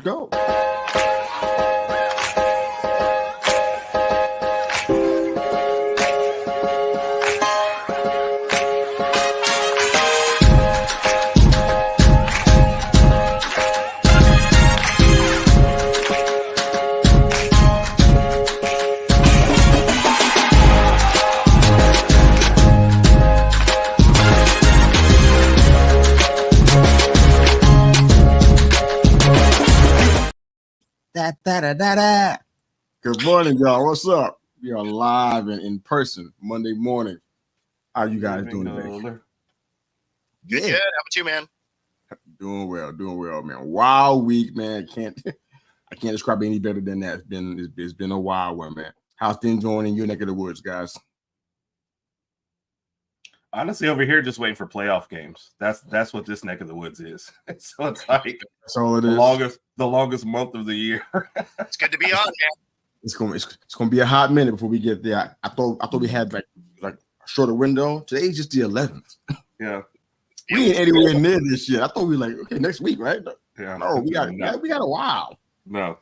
go. Good morning, y'all. What's up? We are live and in person Monday morning. How you guys doing today? Good. How about you, man? Doing well, man. Wild week, man. I can't describe it any better than that. It's been a wild one, man. How's things going in your neck of the woods, guys? Honestly, over here, just waiting for playoff games. That's what this neck of the woods is. So it's like that's all it is. The longest month of the year. It's good to be on, man. It's gonna be a hot minute before we get there. I thought we had like a shorter window. Today's just the 11th. Yeah, we ain't anywhere near this shit. I thought we were like, okay, next week, right? Yeah, no, we got a while. No,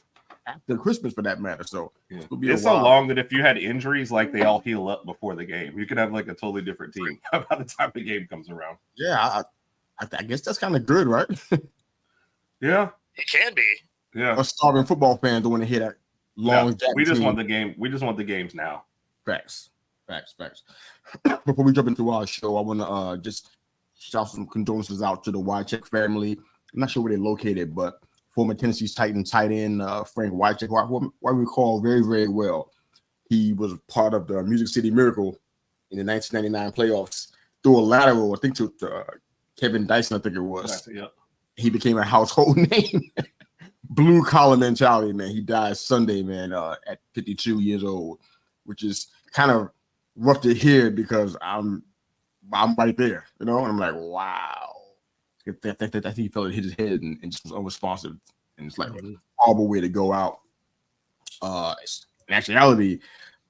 after Christmas for that matter. So yeah. It's so long that if you had injuries, like they all heal up before the game. You could have like a totally different team by the time the game comes around. Yeah, I guess that's kind of good, right? Yeah, it can be. Yeah, a starving football fan don't want to hear that long. No, we just want the game. We just want the games now. Facts. Before we jump into our show, I want to just shout some condolences out to the Wycheck family. I'm not sure where they're located, but former Tennessee Titans tight end Frank Wycheck, who I recall very, very well. He was part of the Music City Miracle in the 1999 playoffs. Threw a lateral, I think, to Kevin Dyson, I think it was. Yep. He became a household name. Blue collar mentality, man. He died Sunday, man, at 52 years old, which is kind of rough to hear because I'm right there, you know. And I'm like, wow. I think he felt it hit his head and just was unresponsive, and it's like a horrible way to go out. In actuality,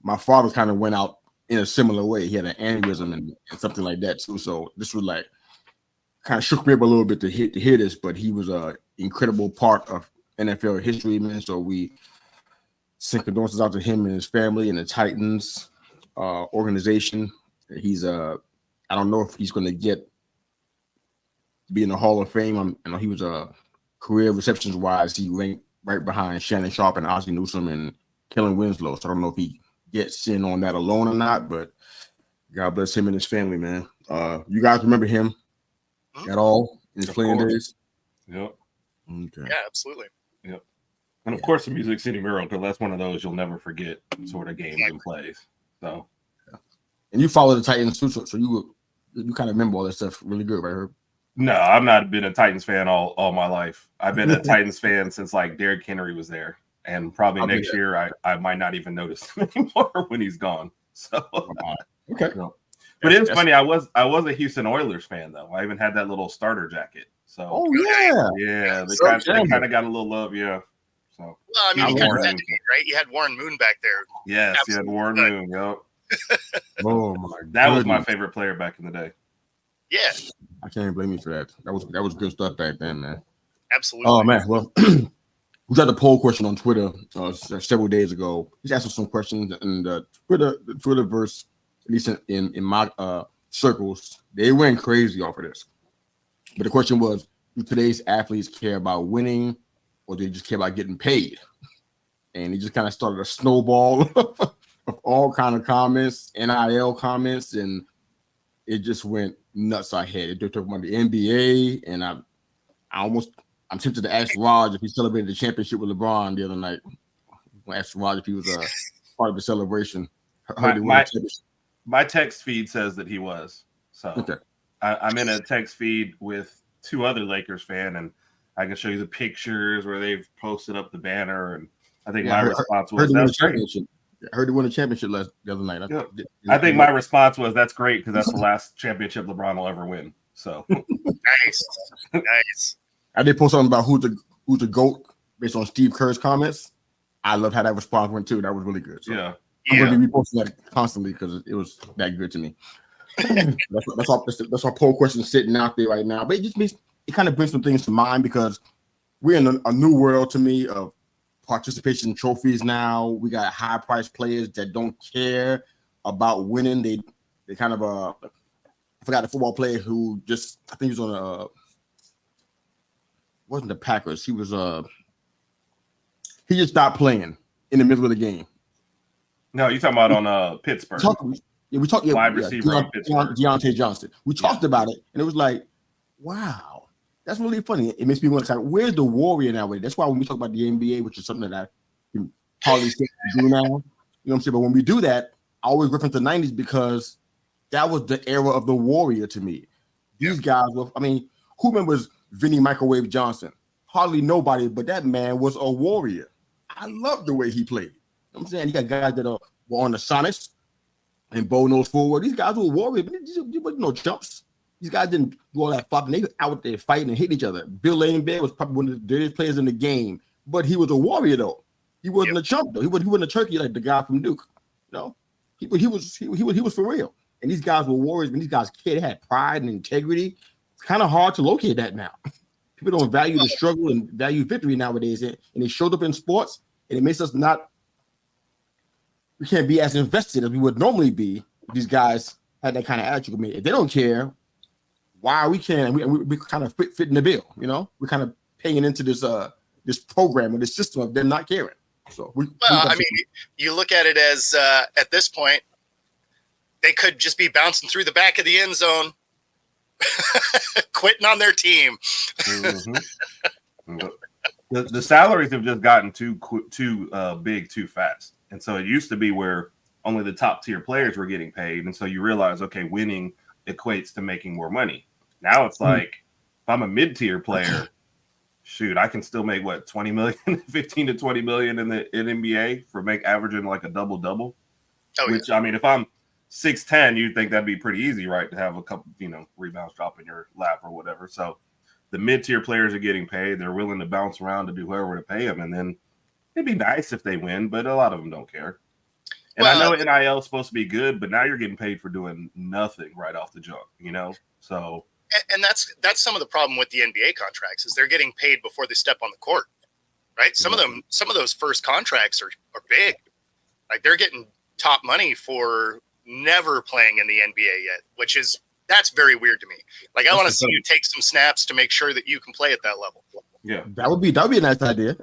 my father kind of went out in a similar way. He had an aneurysm and something like that too. So this was like kind of shook me up a little bit to hear this, but he was an incredible part of NFL history, man. So we send condolences out to him and his family and the Titans organization. He's I don't know if he's going to get be in the Hall of Fame. I know he was career receptions wise. He ranked right behind Shannon Sharp and Ozzie Newsome and Kellen Winslow. So I don't know if he gets in on that alone or not, but God bless him and his family, man. You guys remember him at all in his playing days? Yep. Okay. Yeah, absolutely. Yep. And of course, the Music City Miracle, because that's one of those you'll never forget sort of games and plays. So, and you follow the Titans too, so you kind of remember all that stuff really good, right, Herb? No, I've not been a Titans fan all my life. I've been a Titans fan since like Derrick Henry was there, and probably next year I might not even notice him anymore when he's gone. So, okay. But it's funny. I was a Houston Oilers fan though. I even had that little starter jacket. So yeah, they kind of got a little love, yeah. So well, I mean, you kind of had to be, right? You had Warren Moon back there. Yes, you had Warren Moon. Yep. Oh my! That was my favorite player back in the day. Yeah, I can't blame you for that. That was good stuff back then, man. Absolutely. Oh man, well, we got the poll question on Twitter several days ago. Just asked us some questions, and the Twitterverse, at least in my circles, they went crazy off of this. But the question was, do today's athletes care about winning, or do they just care about getting paid? And it just kind of started a snowball of all kind of comments, NIL comments, and it just went nuts. I had they're talking about the NBA, and I'm tempted to ask Raj if he celebrated the championship with LeBron the other night. I asked Raj if he was part of the celebration. My text feed says that he was. So okay. I'm in a text feed with two other Lakers fans, and I can show you the pictures where they've posted up the banner. And I think my response was, "That's great." I heard he won a championship the other night. I think my response was, "That's great," because that's the last championship LeBron will ever win. So nice. I did post something about who's the GOAT based on Steve Kerr's comments. I love how that response went too. That was really good. So yeah. I'm going to be reposting that constantly because it was that good to me. That's our poll question sitting out there right now. But it just means it kind of brings some things to mind because we're in a new world to me of participation trophies now. We got high priced players that don't care about winning. They kind of I forgot the football player who just, I think he was on wasn't the Packers. He was he just stopped playing in the middle of the game. No, you're talking about on Pittsburgh. We talked wide receiver on Pittsburgh. Deontay Johnson. We talked about it, and it was like, wow, that's really funny. It makes me want to where's the Warrior nowadays? That's why when we talk about the NBA, which is something that I can hardly say to do now, you know what I'm saying? But when we do that, I always reference the 90s because that was the era of the Warrior to me. These guys were, I mean, who remembers Vinny Microwave Johnson? Hardly nobody, but that man was a warrior. I love the way he played. You know what I'm saying? You got guys that were on the Sonics and Bo Knows Forward. These guys were warriors, but there was no jumps. These guys didn't do all that flopping. They were out there fighting and hitting each other. Bill Laimbeer was probably one of the dirtiest players in the game, but he was a warrior though. He wasn't a chump though. He wasn't a turkey like the guy from Duke. You know, he was for real. And these guys were warriors. When these guys cared, they had pride and integrity. It's kind of hard to locate that now. People don't value the struggle and value victory nowadays, and they showed up in sports, and it makes us not. We can't be as invested as we would normally be. If these guys had that kind of attitude. I mean, if they don't care, why are we caring? We kind of fit in the bill, you know. We're kind of paying into this this program or this system of them not caring. So I mean, you look at it as at this point, they could just be bouncing through the back of the end zone, quitting on their team. Mm-hmm. The salaries have just gotten too big too fast, and so it used to be where only the top tier players were getting paid, and so you realize, okay, winning equates to making more money. Now it's like, if I'm a mid-tier player, shoot, I can still make what, 20 million, 15 to 20 million in NBA for averaging like a double-double. Which, I mean, if I'm 6'10", you'd think that'd be pretty easy, right? To have a couple, rebounds drop in your lap or whatever. So the mid-tier players are getting paid. They're willing to bounce around to do whoever to pay them. And then it'd be nice if they win, but a lot of them don't care. And I know NIL is supposed to be good, but now you're getting paid for doing nothing right off the jump, So, and that's some of the problem with the NBA contracts is they're getting paid before they step on the court, right? Some of those first contracts are big, like they're getting top money for never playing in the NBA yet, that's very weird to me. Like I want to see you take some snaps to make sure that you can play at that level. Yeah, that would be a nice idea.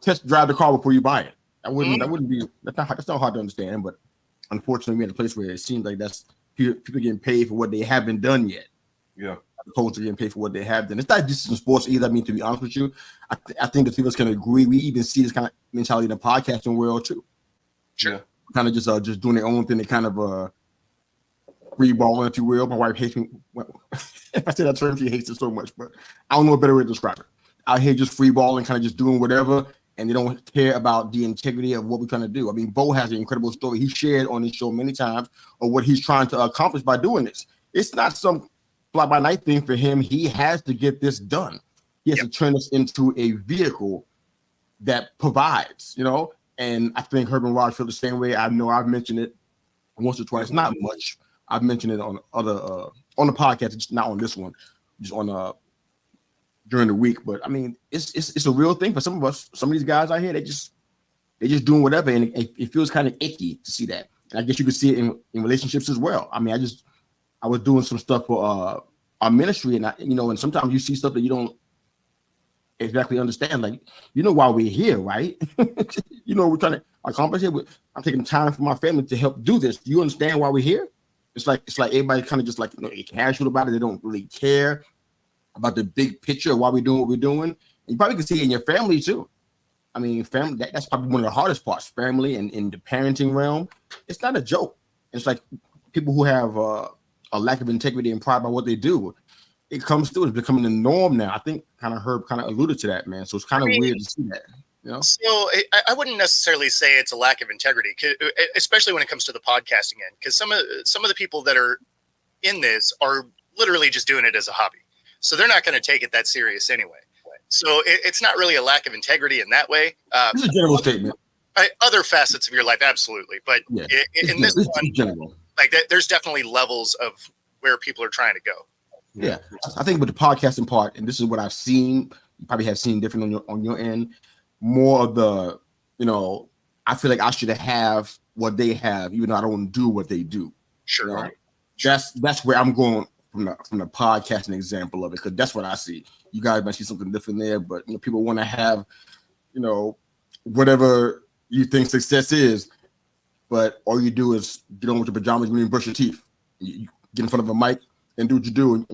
Test drive the car before you buy it. That's not hard to understand, but unfortunately we're in a place where it seems like that's people getting paid for what they haven't done yet. Yeah. As opposed to getting paid for what they have done. It's not just in sports either. I mean, to be honest with you, I think that people can agree. We even see this kind of mentality in the podcasting world too. Sure. Yeah. Kind of just doing their own thing. They kind of free balling, if you will. My wife hates me. Well, if I say that term, she hates it so much, but I don't know a better way to describe it. Out here just free balling, kind of just doing whatever. And they don't care about the integrity of what we're trying to do. I mean, Bo has an incredible story he shared on his show many times of what he's trying to accomplish by doing this. It's not some fly-by-night thing for him. He has to get this done. He has to turn this into a vehicle that provides, And I think Herman Rogers feels the same way. I know I've mentioned it once or twice, not much. I've mentioned it on other on the podcast, just not on this one, just on during the week. But I mean, it's a real thing for some of us. Some of these guys out here, they just doing whatever, and it feels kind of icky to see that. And I guess you can see it in relationships as well. I mean, I was doing some stuff for our ministry, and and sometimes you see stuff that you don't exactly understand. Like, why we're here, right? We're trying to accomplish it. I'm taking time for my family to help do this. Do you understand why we're here? It's like everybody kind of just like casual about it. They don't really care about the big picture of why we're doing what we're doing. And you probably can see it in your family too. I mean, family, that's probably one of the hardest parts, family and in the parenting realm. It's not a joke. It's like people who have a lack of integrity and pride about what they do. It comes through. It's becoming the norm now. I think Herb kind of alluded to that, man. So it's kind of weird to see that. So I wouldn't necessarily say it's a lack of integrity, especially when it comes to the podcasting end, because some of the people that are in this are literally just doing it as a hobby. So they're not going to take it that serious anyway. So it's not really a lack of integrity in that way. It's a general statement. Other facets of your life, absolutely. But in this one, general. like there's definitely levels of where people are trying to go. Yeah. I think with the podcasting part, and this is what I've seen, you probably have seen different on your end, more of the, I feel like I should have what they have, even though I don't do what they do. Sure. You know? That's where I'm going from the podcasting example of it, because that's what I see. You guys might see something different there, but people want to have, whatever you think success is, but all you do is get on with your pajamas and brush your teeth. You get in front of a mic and do what you do, and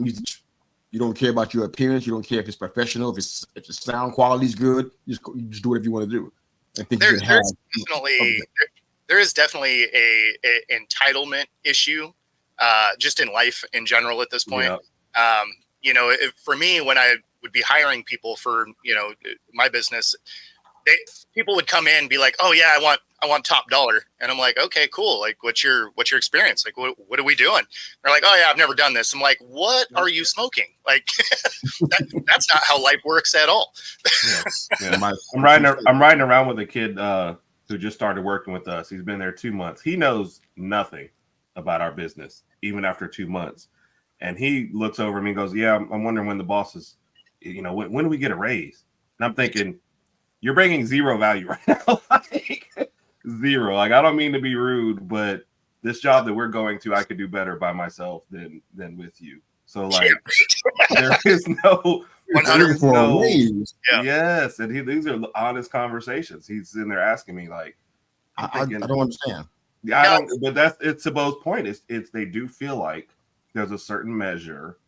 you don't care about your appearance. You don't care if it's professional, if the sound quality is good. You just do whatever you want to do. I think there is definitely a entitlement issue, just in life in general at this point. Yeah. For me, when I would be hiring people for my business, people would come in and be like, "Oh yeah, I want top dollar," and I'm like, "Okay, cool. Like, what's your experience? Like, what are we doing?" They're like, "Oh yeah, I've never done this." I'm like, "What are you smoking? Like, that's not how life works at all." Yeah. I'm riding around with a kid who just started working with us. He's been there 2 months. He knows nothing about our business, even after 2 months. And he looks over at me and goes, "Yeah, I'm wondering when the boss is, when do we get a raise?" And I'm thinking, you're bringing zero value right now. Like, zero. Like, I don't mean to be rude, but this job that we're going to, I could do better by myself than with you. So like, there is no 100%. Yes, and these are honest conversations. He's in there asking me like, I don't understand. Yeah, I don't. But it's to Bo's point. It's they do feel like there's a certain measure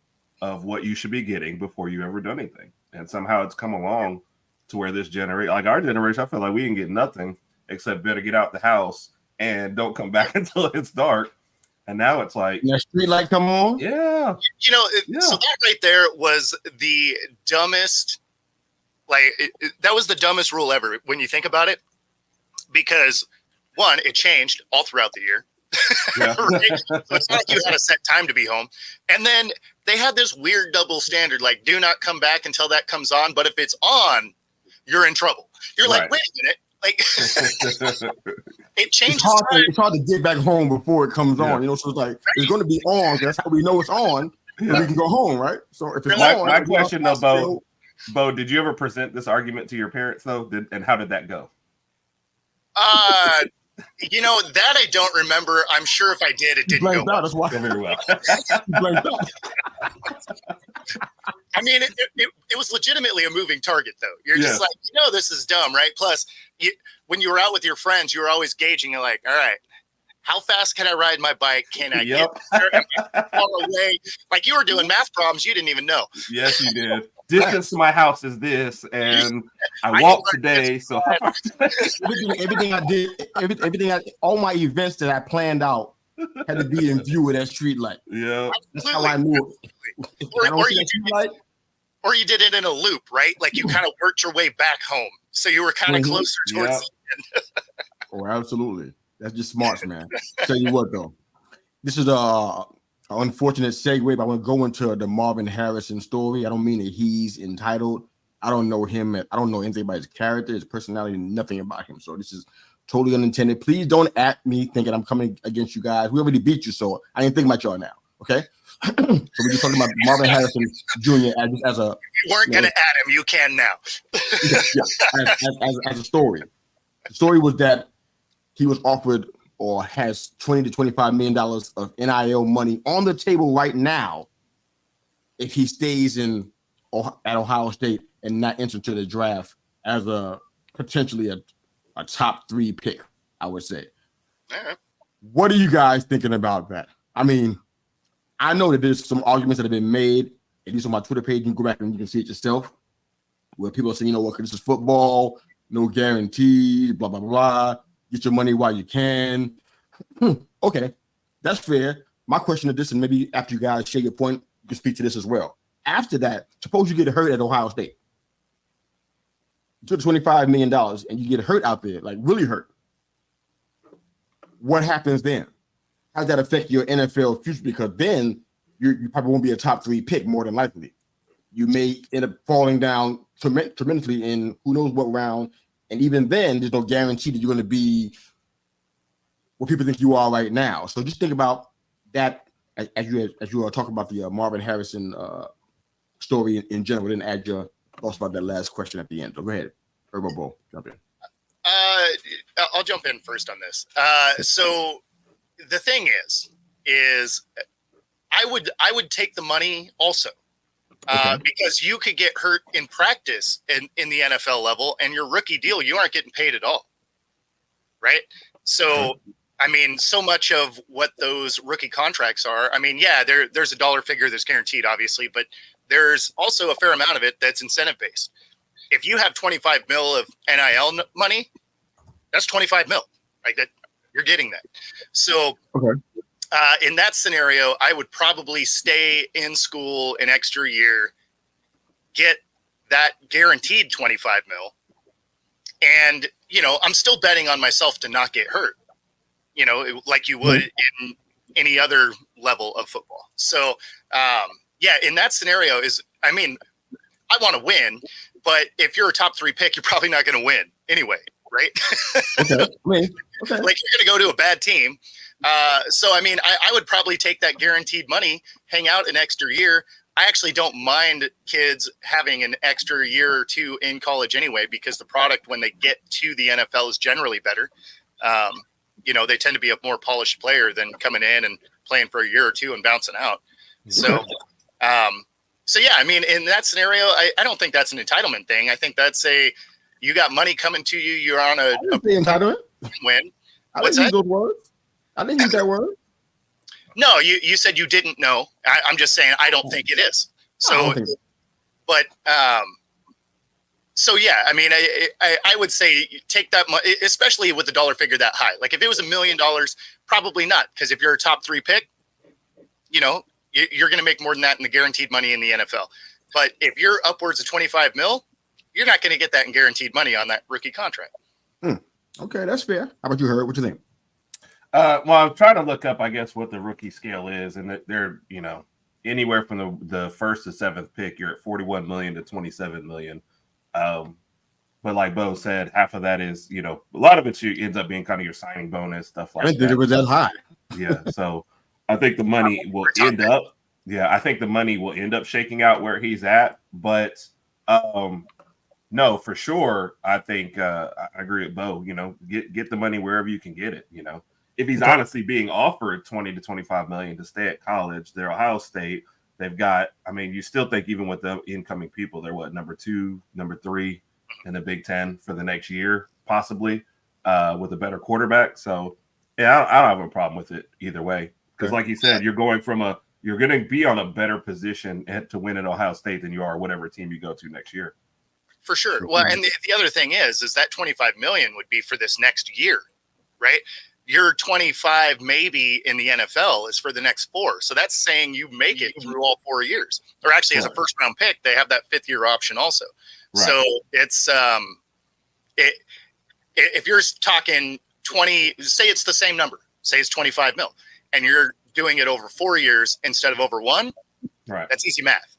of what you should be getting before you ever do anything, and somehow it's come along to where this generation, like our generation, I feel like we didn't get nothing except better get out the house and don't come back until it's dark. And now it's like that street light come on. So that right there was the dumbest. That was the dumbest rule ever when you think about it, because one, it changed all throughout the year. Yeah. Right? So it's not like you had a set time to be home. And then they had this weird double standard, like do not come back until that comes on. But if it's on, you're in trouble. You're like, wait a minute. Like, it changes. It's hard to get back home before it comes on. So it's like, it's going to be on. That's how we know it's on. Yeah. We can go home, right? So if it's on. My question though, Bo, did you ever present this argument to your parents though? And how did that go? That I don't remember. I'm sure if I did, it didn't go well. That's why. Very well. I mean, it was legitimately a moving target, though. You're just like, this is dumb, right? Plus, when you were out with your friends, you were always gauging, like, all right, how fast can I ride my bike? Can I get there? Am I far away? Like, you were doing math problems you didn't even know. Yes, you did. Distance to my house is this, and I walked today. So everything I did, all my events that I planned out had to be in view of that street light. Yeah, that's how I knew it. Or you did it in a loop, right? Like you kind of worked your way back home, so you were kind of closer towards the end. Oh, absolutely. That's just smarts, man. Tell you what, though, this is an unfortunate segue, but I want to go into the Marvin Harrison story. I don't mean that he's entitled. I don't know him. I don't know anything about his character, his personality, nothing about him. So this is totally unintended. Please don't at me thinking I'm coming against you guys. We already beat you, so I ain't thinking about y'all now. Okay. So we're just talking about Marvin Harrison Jr. as a. You weren't going to add him. You can now. As a story. The story was that he was offered or has $20 to $25 million of NIL money on the table right now if he stays at Ohio State and not enter to the draft as potentially a top 3 pick, I would say. Right. What are you guys thinking about that? I mean, I know that there's some arguments that have been made, at least on my Twitter page. You can go back and you can see it yourself, where people are saying, this is football, no guarantees, blah, blah, blah. Get your money while you can. Okay, that's fair. My question to this, and maybe after you guys share your point, you can speak to this as well. After that, suppose you get hurt at Ohio State. You took $25 million and you get hurt out there, like really hurt. What happens then? How does that affect your NFL future? Because then you probably won't be a top 3 pick, more than likely. You may end up falling down tremendously in who knows what round. And even then, there's no guarantee that you're going to be what people think you are right now. So just think about that as you talk about the Marvin Harrison story in general, then add your thoughts about that last question at the end. So go ahead, Bo, jump in. I'll jump in first on this. So the thing is I would take the money also. Because you could get hurt in practice in the NFL level, and your rookie deal, you aren't getting paid at all. Right? So, I mean, so much of what those rookie contracts are, I mean, yeah, there's a dollar figure that's guaranteed, obviously, but there's also a fair amount of it that's incentive based. If you have 25 mil of NIL money, that's 25 mil, right? That you're getting that. So, in that scenario, I would probably stay in school an extra year, get that guaranteed 25 mil. And, I'm still betting on myself to not get hurt, like you would in any other level of football. So, in that scenario I want to win, but if you're a top 3 pick, you're probably not going to win anyway, right? Like you're going to go to a bad team. So, I would probably take that guaranteed money, hang out an extra year. I actually don't mind kids having an extra year or two in college anyway, because the product when they get to the NFL is generally better. They tend to be a more polished player than coming in and playing for a year or two and bouncing out. So, in that scenario, I don't think that's an entitlement thing. I think that's you got money coming to you. You're on a entitlement win. What's that? Those words. I didn't use that word. No, you said you didn't know. I'm just saying I don't think it is. So, but I would say take that money, especially with the dollar figure that high. Like if it was $1 million, probably not, because if you're a top 3 pick, you're going to make more than that in the guaranteed money in the NFL. But if you're upwards of 25 mil, you're not going to get that in guaranteed money on that rookie contract. Okay, that's fair. How about you, Herb? What you think? Well, I'm trying to look up, I guess, what the rookie scale is, and they're anywhere from the 1st to 7th pick, you're at 41 million to 27 million. But like Bo said, half of that is a lot of it ends up being kind of your signing bonus stuff like that. I didn't think it was that high. Yeah, so I think the money will end up. Yeah, I think the money will end up shaking out where he's at, but no, for sure. I think I agree with Bo. Get the money wherever you can get it. If he's honestly being offered 20 to 25 million to stay at college, they're Ohio State. They've got, you still think even with the incoming people, they're number 2, number 3 in the Big Ten for the next year, possibly with a better quarterback. So, yeah, I don't have a problem with it either way. Because like you said, you're going to be on a better position to win at Ohio State than you are whatever team you go to next year. For sure. Well, and the other thing is that 25 million would be for this next year, right? Your 25 maybe in the NFL is for the next 4. So that's saying you make it through all 4 years. Or actually, as a first round pick, they have that 5th year option also. Right. So it's if you're talking 20, say it's the same number, say it's 25 mil, and you're doing it over 4 years instead of over 1. Right. That's easy math.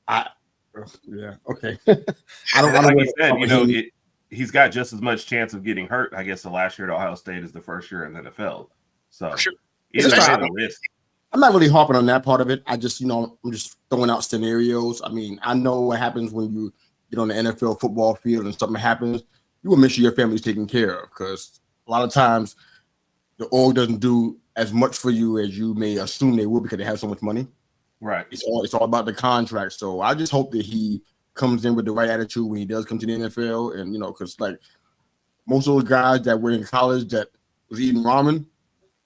Okay. I don't like you said, he's got just as much chance of getting hurt, I guess, the last year at Ohio State is the first year in the NFL. So sure. I'm not really harping on that part of it. I just, I'm just throwing out scenarios. I know what happens when you get on the NFL football field and something happens. You will make sure your family's taken care of, because a lot of times the org doesn't do as much for you as you may assume they will because they have so much money. Right. It's all about the contract. So I just hope that he comes in with the right attitude when he does come to the NFL. And, because like most of those guys that were in college that was eating ramen,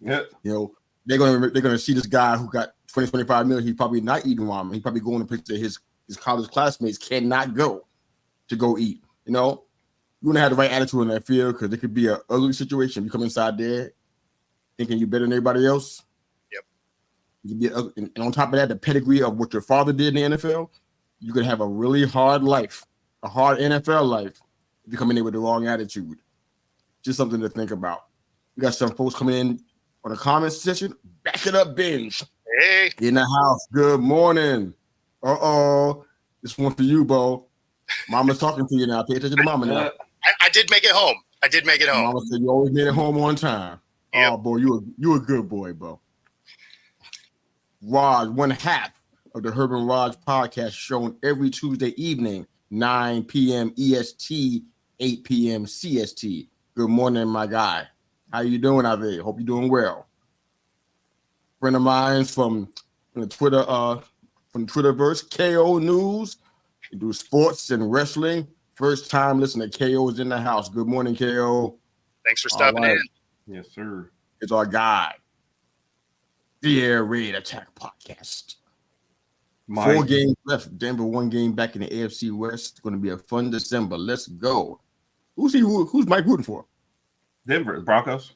they're gonna see this guy who got 20, 25 million. He's probably not eating ramen. He's probably going to place that his college classmates cannot go eat. You want to have the right attitude in that field, because it could be an ugly situation. You come inside there thinking you're better than everybody else. Yep. And on top of that, the pedigree of what your father did in the NFL, you could have a really hard life, a hard NFL life, if you come in there with the wrong attitude. Just something to think about. We got some folks coming in on the comment section. Back it up, Binge. Hey. In the house. Good morning. This one for you, Bo. Mama's talking to you now. Pay attention to Mama now. I did make it home. Mama said you always made it home on time. Yep. Oh boy, you a good boy, bro. Raj, one half of the Herb and Raj podcast, shown every Tuesday evening, 9 p.m. EST, 8 p.m. CST. Good morning, my guy. How you doing out there? Hope you're doing well. Friend of mine from the Twitterverse, KO News. You do sports and wrestling. First time listening to KO is in the house. Good morning, KO. Thanks for stopping in. Yes, sir. It's our guy. The Air Raid Attack Podcast. Mike. 4 games left. Denver 1 game back in the AFC West. It's going to be a fun December. Let's go. Who's Mike rooting for? Denver Broncos.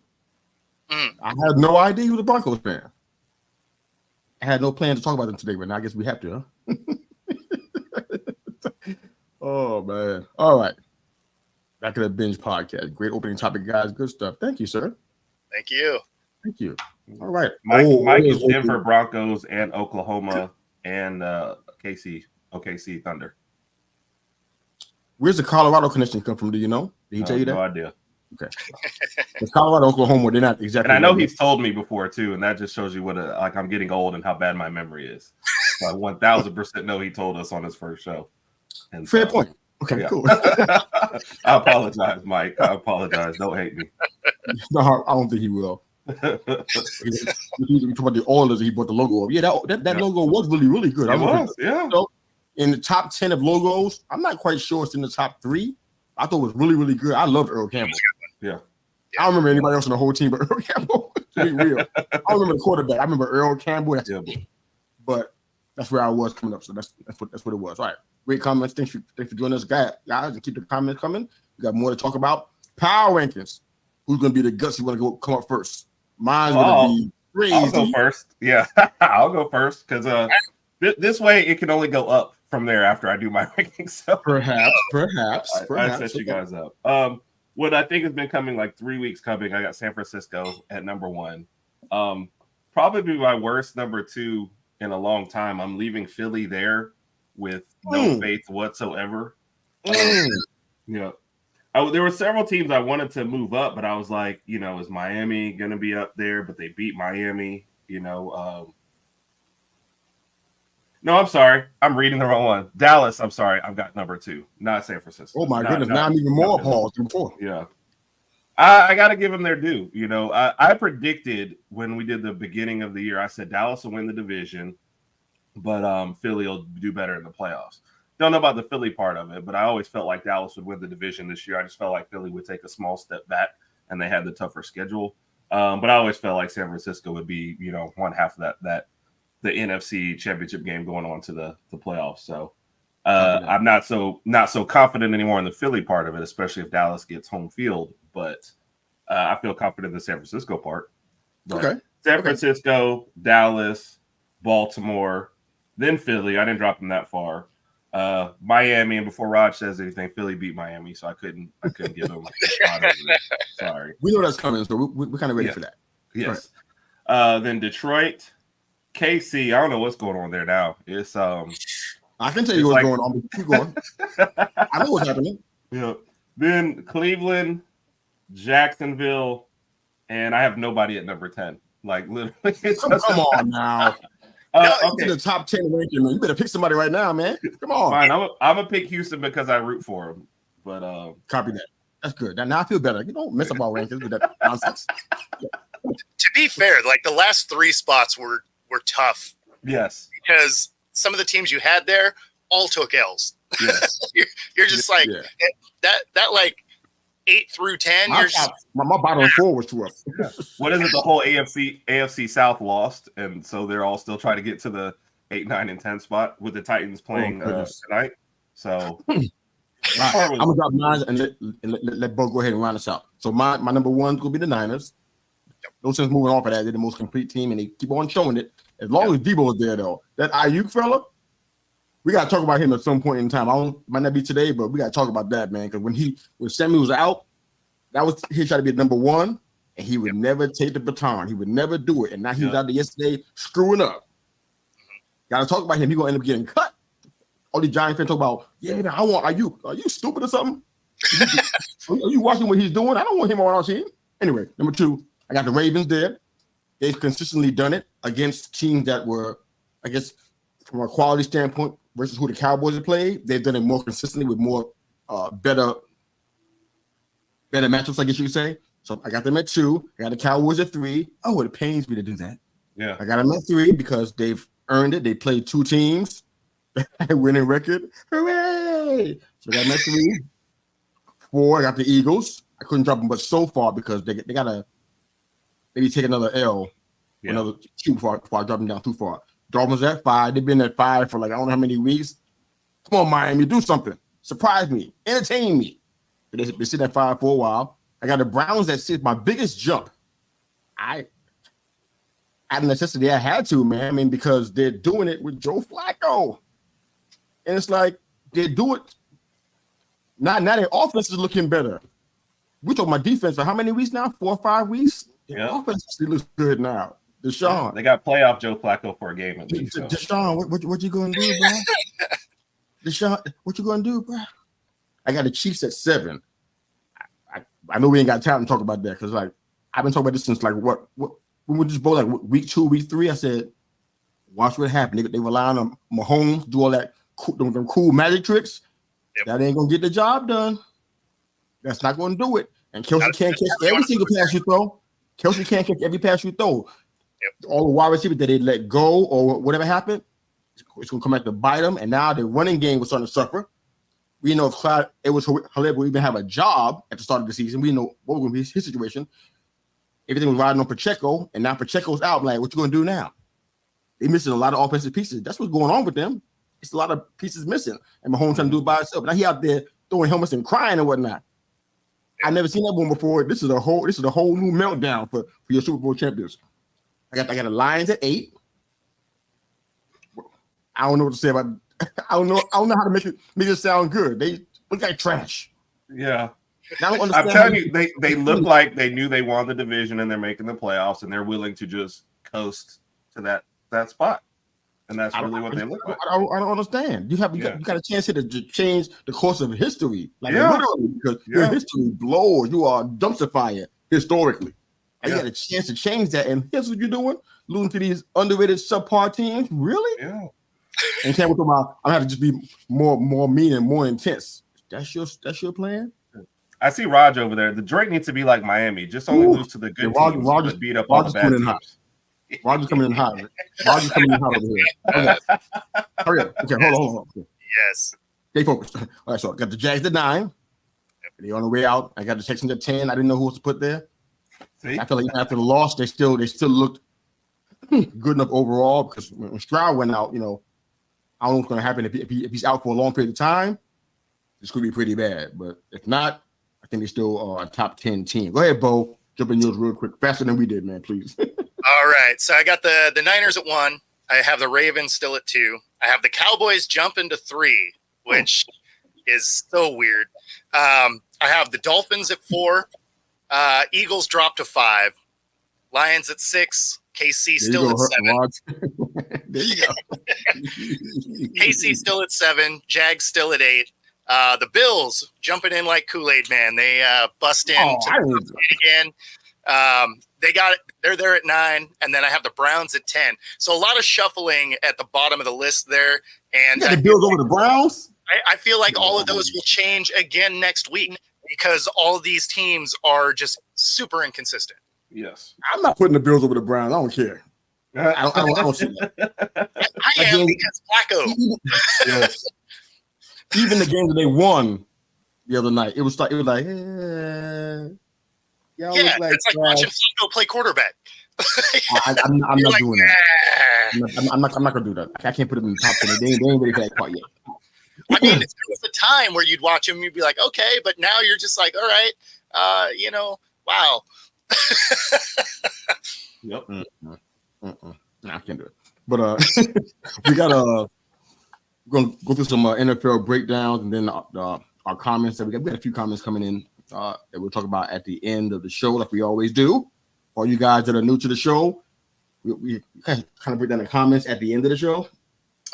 I had no idea he was a Broncos fan. I had no plan to talk about them today, but now I guess we have to, huh? Oh, man. All right. Back to the Binge Podcast. Great opening topic, guys. Good stuff. Thank you, sir. Thank you. Thank you. All right. Mike is Denver Broncos and Oklahoma and OKC Thunder. Where's the Colorado connection come from? Do you know? Did he tell you that? No idea. Okay. It's Colorado, Oklahoma, they're not exactly. And I know he's told me before too, and that just shows you what I'm getting old and how bad my memory is. So I 1000% know he told us on his first show. And fair point. Okay, yeah. Cool. I apologize, Mike. I apologize. Don't hate me. No, I don't think he will. He talking about the Oilers, he bought the logo up. Yeah, that logo was really, really good. It was, yeah. So, in the top 10 of logos, I'm not quite sure it's in the top 3. I thought it was really, really good. I loved Earl Campbell. Yeah. I don't remember anybody else on the whole team but Earl Campbell. To be real. I don't remember the quarterback. I remember Earl Campbell. But that's where I was coming up. So that's what it was. All right. Great comments. Thanks for joining us, guys. And keep the comments coming. We got more to talk about. Power rankings. Who's going to be the guts you want to come up first? Mine's going to be crazy. I'll go first. Yeah, I'll go first because this way it can only go up from there after I do my rankings. So perhaps. I set you guys up. What I think has been coming like 3 weeks coming, I got San Francisco at number 1. Probably my worst number 2 in a long time. I'm leaving Philly there with no faith whatsoever. Yeah. There were several teams I wanted to move up, but I was like, is Miami going to be up there? But they beat Miami, No, I'm sorry. I'm reading the wrong one. Dallas, I'm sorry. I've got number 2, not San Francisco. Oh, my goodness. Now I'm even more appalled than before. Yeah. I got to give them their due. I predicted when we did the beginning of the year, I said Dallas will win the division, but Philly will do better in the playoffs. Don't know about the Philly part of it, but I always felt like Dallas would win the division this year. I just felt like Philly would take a small step back, and they had the tougher schedule. But I always felt like San Francisco would be, one half of that the NFC championship game going on to the playoffs. So I'm not so confident anymore in the Philly part of it, especially if Dallas gets home field. But I feel confident in the San Francisco part. But okay. San Francisco, Dallas, Baltimore, then Philly. I didn't drop them that far. Miami, and before Raj says anything, Philly beat Miami, so I couldn't give them a spot over there. Sorry. We know that's coming, so we're kind of ready for that. Yes. Right. Then Detroit, KC. I don't know what's going on there now. It's I can tell you what's going on. Keep going. I know what's happening. Yeah. Then Cleveland, Jacksonville, and I have nobody at number 10. Like literally, come on now. Okay. The top 10 ranking, man. You better pick somebody right now, man. Come on. Fine, I'm gonna pick Houston because I root for them. But copy that. That's good. Now I feel better. You don't mess up our rankings with that nonsense. To be fair, like the last 3 spots were tough. Yes. Because some of the teams you had there all took L's. Yes. you're just like that like 8 through 10. My bottom 4 was too rough. Yeah. What is it? The whole AFC South lost, and so they're all still trying to get to the 8, 9, and 10 spot with the Titans playing tonight. So I'm gonna drop mine and let Bo go ahead and round us out. So my number 1 is gonna be the Niners. No sense moving off of that. They're the most complete team, and they keep on showing it. As long as Debo is there, though, that Ayuk fella, we gotta talk about him at some point in time. Might not be today, but we gotta talk about that, man. Because when Sammy was out, that was he tried to be number 1, and he would never take the baton. He would never do it. And now he was out there yesterday screwing up. Gotta talk about him. He gonna end up getting cut. All these Giant fans talk about, man, I want Ayuk. Are you stupid or something? Are you watching what he's doing? I don't want him on our team. Anyway, number 2, I got the Ravens there. They've consistently done it against teams that were, I guess, from a quality standpoint versus who the Cowboys have played. They've done it more consistently with more better matchups, I guess you could say. So I got them at 2. I got the Cowboys at 3. Oh, it pains me to do that. Yeah. I got them at 3 because they've earned it. They played 2 teams, winning record. Hooray! So I got them at 3. 4, I got the Eagles. I couldn't drop them, but so far because they got to maybe take another L, another 2 before I drop them down too far. Dolphins at 5. They've been at 5 for like I don't know how many weeks. Come on, Miami, do something. Surprise me. Entertain me. They sit at 5 for a while. I got the Browns at 6. My biggest jump. Out of necessity, I had to, man. I mean, because they're doing it with Joe Flacco. And it's like they do it. Now their offense is looking better. We talking about defense for how many weeks now? 4 or 5 weeks? Their offense still looks good now. Deshaun. They got playoff Joe Flacco for a game at least. So. Deshaun, what you gonna do, bro? Deshaun, what you gonna do, bro? I got the Chiefs at 7. I know we ain't got time to talk about that because like I've been talking about this since like what when we just both like week 2, week 3. I said, watch what happened. They rely on Mahomes, do all that them cool magic tricks. Yep. That ain't gonna get the job done. That's not gonna do it. And Kelsey can't catch every single pass you throw. Kelsey can't catch every pass you throw. Yep. All the wide receivers that they let go or whatever happened, it's gonna come back to bite them. And now the running game was starting to suffer. We know if Clyde Edwards-Helaire will even have a job at the start of the season. We know what will be his situation. Everything was riding on Pacheco, and now Pacheco's out. I'm like, what you gonna do now? They're missing a lot of offensive pieces. That's what's going on with them. It's a lot of pieces missing, and Mahomes trying to do it by himself. Now he out there throwing helmets and crying and whatnot. I've never seen that one before. This is a whole new meltdown for your Super Bowl champions. I got the Lions at 8. I don't know what to say about. I don't know how to make it sound good. They look like trash. Yeah. I'm telling you, they look like they knew they won the division and they're making the playoffs and they're willing to just coast to that spot. And that's really what they look like. I don't understand. You got a chance here to change the course of history. Like literally, because your history blows. You are a dumpster fire historically. And you got a chance to change that. And here's what you're doing. Losing to these underrated subpar teams. Really? Yeah. And can't talk about I'm gonna have to just be more mean and more intense. That's your plan? I see Raj over there. The Drake needs to be like Miami. Just only lose to the good teams, but beat up all the bad teams. Roger's coming in hot. Roger's coming in hot over here. Okay. Hurry up. Okay, hold on. Okay. Yes. Stay focused. All right, so I got the Jags at 9. They're on the way out. I got the Texans at 10. I didn't know who else to put there. See? I feel like after the loss, they still looked good enough overall because when Stroud went out, I don't know what's going to happen if he's out for a long period of time. This could be pretty bad, but if not, I think they still are a top 10 team. Go ahead, Bo. Jump in yours real quick, faster than we did, man. Please. All right, so I got the Niners at 1. I have the Ravens still at 2. I have the Cowboys jumping to 3, which is so weird. I have the Dolphins at 4. Eagles drop to 5. Lions at 6. KC still at 7. There you go. KC still at 7. Jags still at 8. The Bills jumping in like Kool-Aid Man. They bust in again. They're there at 9, and then I have the Browns at 10. So a lot of shuffling at the bottom of the list there. And the Bills over the Browns. I feel like all of those will change again next week because all of these teams are just super inconsistent. Yes, I'm not putting the Bills over the Browns. I don't care. I don't see that. I am because Flacco. Yes. Even the game that they won the other night, it was like, it's like watching Flacco play quarterback. I'm not doing that. I'm not gonna do that. I can't put it in the top 10. They ain't ready for that part yet. I mean, there was a time where you'd watch him, you'd be like, okay, but now you're just like, all right, wow. Yep. No, I can't do it. But we got we're gonna go through some NFL breakdowns and then our comments that we got a few comments coming in that we'll talk about at the end of the show, like we always do. All you guys that are new to the show, we kind of break down the comments at the end of the show.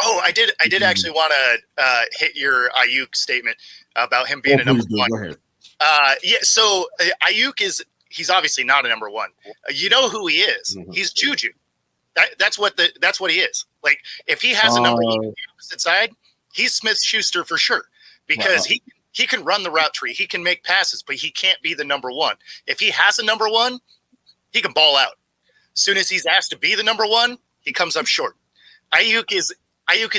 Oh, I did actually want to hit your Ayuk statement about him being a number 1. Go ahead. So Ayuk is he's obviously not a number one. You know who he is? Mhm. He's Juju. That's what he is. Like if he has a number one on the opposite side, he's Smith-Schuster for sure because he can run the route tree, he can make passes, but he can't be the number one. If he has a number one, he can ball out. As soon as he's asked to be the number one, he comes up short. Ayuk is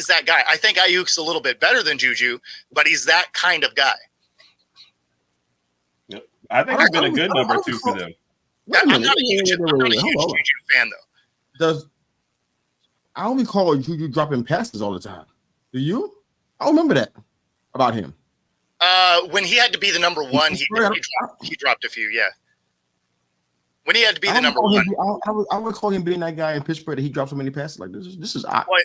that guy. I think Ayuk's a little bit better than Juju, but he's that kind of guy. Yep. I think he's been a good number two for them. I'm not a huge Juju fan though. I don't recall Juju dropping passes all the time. Do you? I don't remember that about him. When he had to be the number one, he dropped a few. Yeah. When he had to be the number one, I would call him being that guy in Pittsburgh that he dropped so many passes. Like this is odd. Well,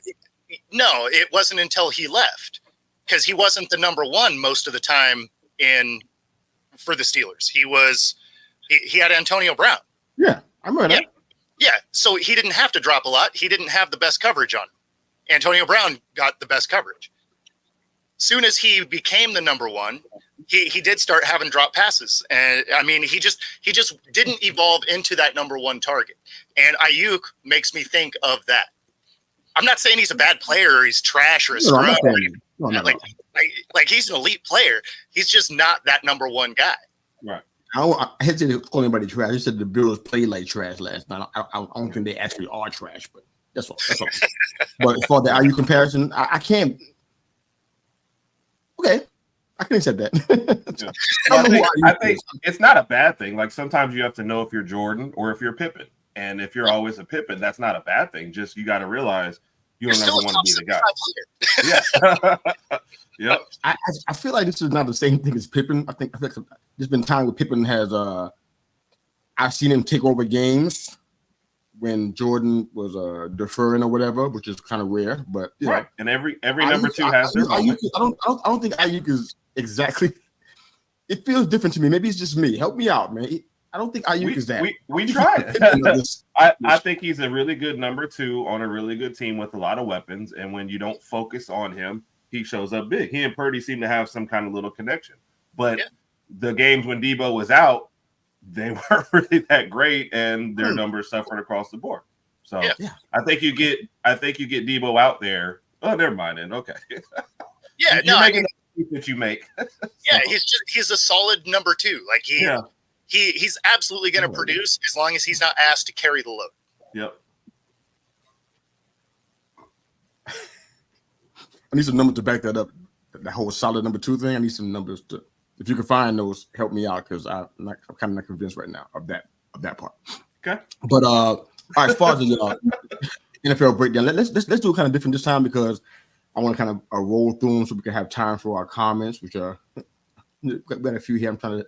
no, it wasn't until he left because he wasn't the number one most of the time for the Steelers. He had Antonio Brown. Yeah, I remember that. Yeah, so he didn't have to drop a lot. He didn't have the best coverage on him. Antonio Brown got the best coverage. Soon as he became the number one, he did start having drop passes. And I mean, he just didn't evolve into that number one target. And Ayuk makes me think of that. I'm not saying he's a bad player or he's trash or a scrub. No. Like he's an elite player. He's just not that number one guy. Right. I hesitate to call anybody trash. I said the Bills played like trash last night. I don't think they actually are trash, but that's all. But for the Ayuk comparison, I can't. Okay, I can accept that. I think it's not a bad thing. Like sometimes you have to know if you're Jordan or if you're Pippen, and if you're always a Pippen, that's not a bad thing. Just you got to realize you don't ever want to be the guy. Yeah. Yep. I feel like this is not the same thing as Pippen. I think there's been time where Pippen has. I've seen him take over games when Jordan was deferring or whatever, which is kind of rare. But right, and every number two has their moment. I don't think Ayuk is exactly. It feels different to me. Maybe it's just me. Help me out, man. I don't think Ayuk is that. We tried. I think he's a really good number two on a really good team with a lot of weapons. And when you don't focus on him, he shows up big. He and Purdy seem to have some kind of little connection. But the games when Debo was out, they weren't really that great, and their numbers suffered across the board. So I think you get Debo out there. Oh, never mind. Then okay. Yeah, you're making that you make. Yeah, he's a solid number two. Like he's absolutely going to produce as long as he's not asked to carry the load. Yep. I need some numbers to back that up. That whole solid number two thing. I need some numbers to. If you can find those, help me out because I'm kind of not convinced right now of that part. Okay. But all right, as far as the NFL breakdown, let's do it kind of different this time because I want to kind of roll through them so we can have time for our comments, which are got a few here. I'm trying to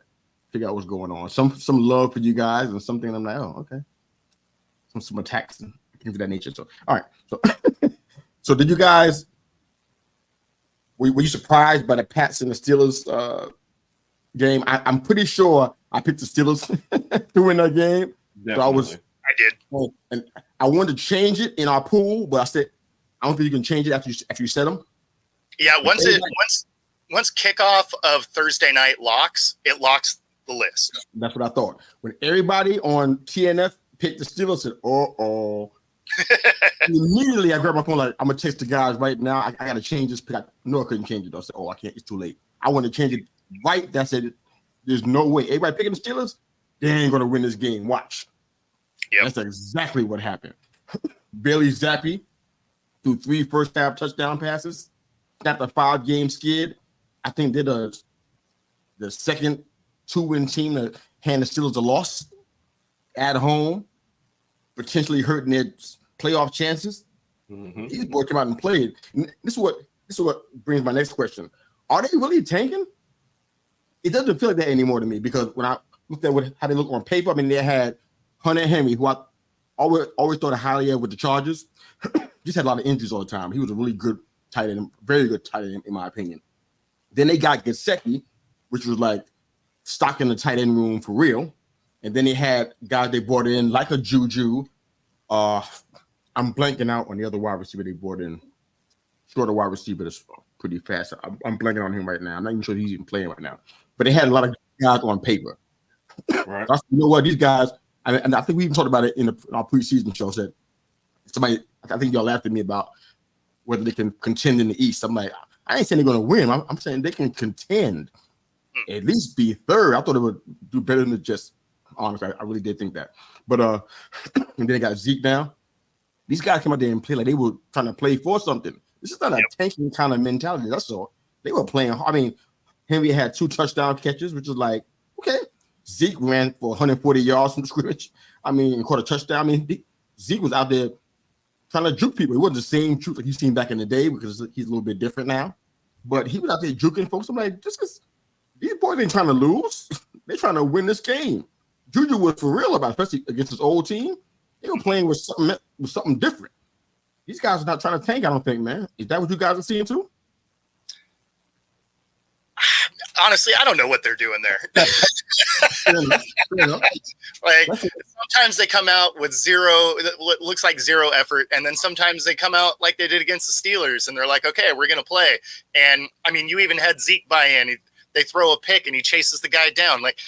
figure out what's going on. Some love for you guys and something I'm like, oh, okay. Some attacks and things of that nature. So all right. So did you guys? Were you surprised by the Pats and the Steelers game? I'm pretty sure I picked the Steelers to win that game. Definitely. So I did. And I wanted to change it in our pool, but I said I don't think you can change it after you set them. Yeah, once kickoff of Thursday night locks, it locks the list. That's what I thought. When everybody on TNF picked the Steelers, I said, Immediately I grabbed my phone like I'm gonna text the guys right now. I gotta change this pick. I know I couldn't change it though. I said, I can't, it's too late. I want to change it right. That's it. There's no way. Everybody picking the Steelers, they ain't gonna win this game. Watch. Yep. That's exactly what happened. Bailey Zappi threw 3 first half touchdown passes, snapped a 5-game skid. I think they're the second 2-win team to hand the Steelers a loss at home, potentially hurting their playoff chances. Mm-hmm. These boys come out and played. This is what brings my next question. Are they really tanking? It doesn't feel like that anymore to me because when I looked at how they look on paper, I mean, they had Hunter Henry, who I always thought highly of with the Chargers. Just had a lot of injuries all the time. He was a really good tight end, very good tight end in my opinion. Then they got Gesicki, which was like stock in the tight end room for real. And then they had guys they brought in like a Juju. I'm blanking out on the other wide receiver they brought in. Shorter wide receiver that's pretty fast. I'm blanking on him right now. I'm not even sure he's even playing right now. But they had a lot of guys on paper. Right. You know what? These guys, and I think we even talked about it in our preseason show. Said somebody, I think y'all laughed at me about whether they can contend in the East. I'm like, I ain't saying they're going to win. I'm saying they can contend, at least be third. I thought they would do better than just. Honestly, I really did think that. But and then they got Zeke now. These guys came out there and played like they were trying to play for something. This is not a tanking kind of mentality. That's all. They were playing. I mean, Henry had 2 touchdown catches, which is like, okay. Zeke ran for 140 yards from the scrimmage. I mean, caught a touchdown. I mean, Zeke was out there trying to juke people. It wasn't the same juke like you've seen back in the day because he's a little bit different now. But he was out there juking folks. I'm like, these boys ain't trying to lose. They're trying to win this game. Juju was for real about it, especially against his old team. They were playing with something different. These guys are not trying to tank, I don't think, man. Is that what you guys are seeing too? Honestly, I don't know what they're doing there. Like sometimes they come out with what looks like zero effort, and then sometimes they come out like they did against the Steelers, and they're like, "Okay, we're gonna play." And I mean, you even had Zeke buy in. They throw a pick, and he chases the guy down. Like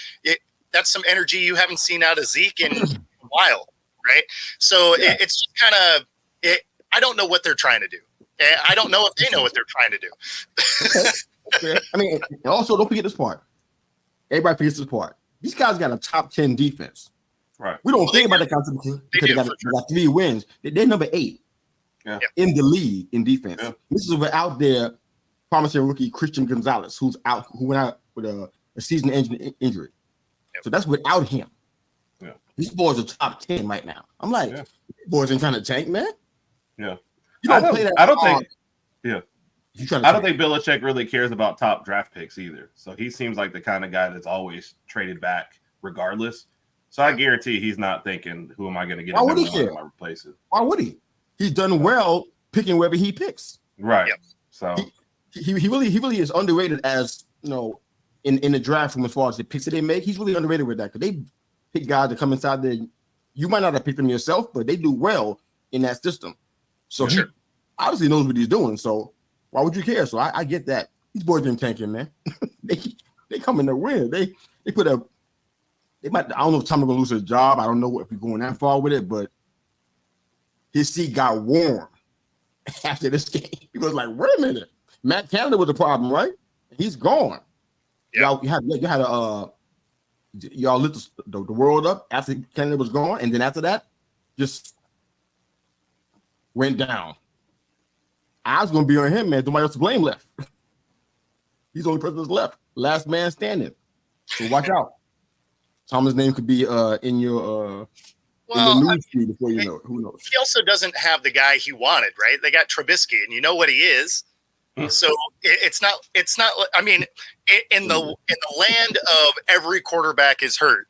that's some energy you haven't seen out of Zeke in a while, right? So it's kind of I don't know what they're trying to do. I don't know if they know what they're trying to do. Okay. I mean, and also don't forget this part. Everybody forgets this part. These guys got a top 10 defense. Right. We don't think about that because they got 3 wins. They're number 8 in the league in defense. Yeah. This is without their promising rookie Christian Gonzalez, who went out with a season-ending injury. Yep. So that's without him. Yeah. These boys are top 10 right now. I'm like, these boys ain't trying to tank, man. Yeah. You don't play that. I don't think. Yeah. I don't think Belichick really cares about top draft picks either. So he seems like the kind of guy that's always traded back regardless. So I guarantee he's not thinking, who am I going to get? Why would he care? Replace it? Why would he? He's done well picking wherever he picks. Right. Yep. So he really is underrated as, you know, in the draft from as far as the picks that they make. He's really underrated with that because they pick guys that come inside there. You might not have picked them yourself, but they do well in that system. So he obviously knows what he's doing. So why would you care? So I get that. These boys been tanking, man. they come in to win. They might. I don't know if Tommy gonna lose his job. I don't know if we're going that far with it, but his seat got warm after this game. He was like, "Wait a minute, Matt Canada was the problem, right? He's gone." Yeah, y'all lit the world up after Canada was gone, and then after that, just went down. I was going to be on him, man. Nobody else to blame left. He's the only person that's left. Last man standing. So watch out. Tom's name could be in your news feed before you know it. Who knows? He also doesn't have the guy he wanted, right? They got Trubisky, and you know what he is. So it's not. I mean, in the land of every quarterback is hurt.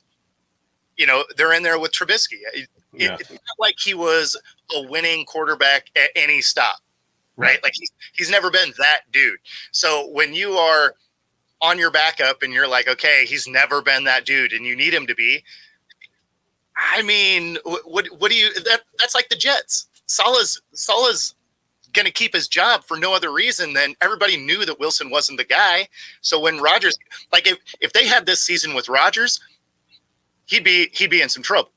You know, they're in there with Trubisky. It's not like he was a winning quarterback at any stop. Right? Like he's never been that dude. So when you are on your backup and you're like, okay, he's never been that dude and you need him to be, I mean, what do you, that's like the Jets. Salah's going to keep his job for no other reason than everybody knew that Wilson wasn't the guy. So when Rodgers, like if they had this season with Rodgers, he'd be in some trouble.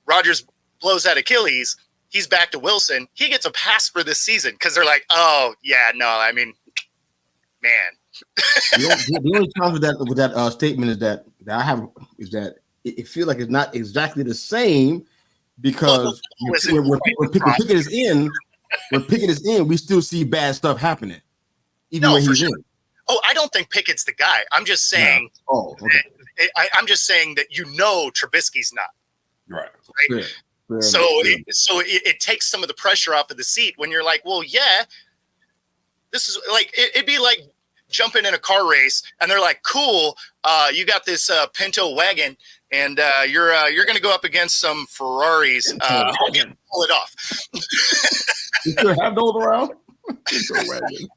Rodgers blows that Achilles. He's back to Wilson. He gets a pass for this season because they're like, oh yeah, no, I mean, man. The only challenge with that statement is that I have is that it feels like it's not exactly the same because when Pickett is in, we still see bad stuff happening, even when he's in. Oh, I don't think Pickett's the guy. I'm just saying. No. Oh, okay. I'm just saying that Trubisky's not. Right. Yeah. So it takes some of the pressure off of the seat when you're like, well, yeah, this is like it'd be like jumping in a car race and they're like, cool, you got this Pinto wagon and you're going to go up against some Ferraris. Pull it off. You still have those around? Pinto wagon.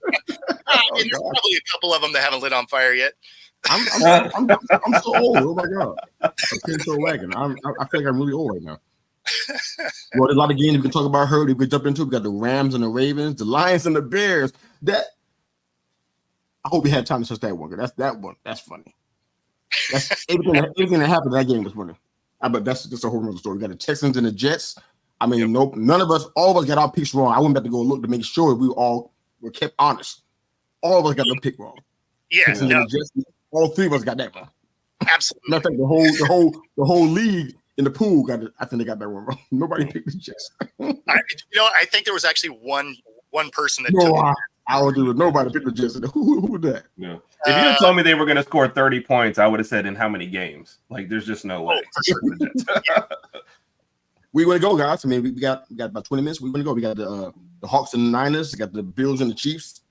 There's probably a couple of them that haven't lit on fire yet. I'm so old. Oh my god, a Pinto wagon. I feel like I'm really old right now. Well, there's a lot of games we can talk about. We could jump into. We got the Rams and the Ravens, the Lions and the Bears. That I hope we had time to touch that one. That's funny. That's everything that happened in that game this morning. But that's just a whole other story. We got the Texans and the Jets. I mean, nope, none of us, all of us got our picks wrong. I went back to go look to make sure we all were kept honest. All of us got the pick wrong. Yeah, Texans and the Jets, all three of us got that wrong. absolutely. Matter of fact, the whole league in the pool got it. I think they got that one wrong. Nobody picked the Jets. I think there was actually one person that took No, it. I don't do it. Nobody picked the Jets. Who was that? Yeah. If you had told me they were going to score 30 points, I would have said in how many games? Like, there's just no way. For sure. We want to go, guys. I mean, we got about 20 minutes. We want to go. We got the Hawks and the Niners. We got the Bills and the Chiefs.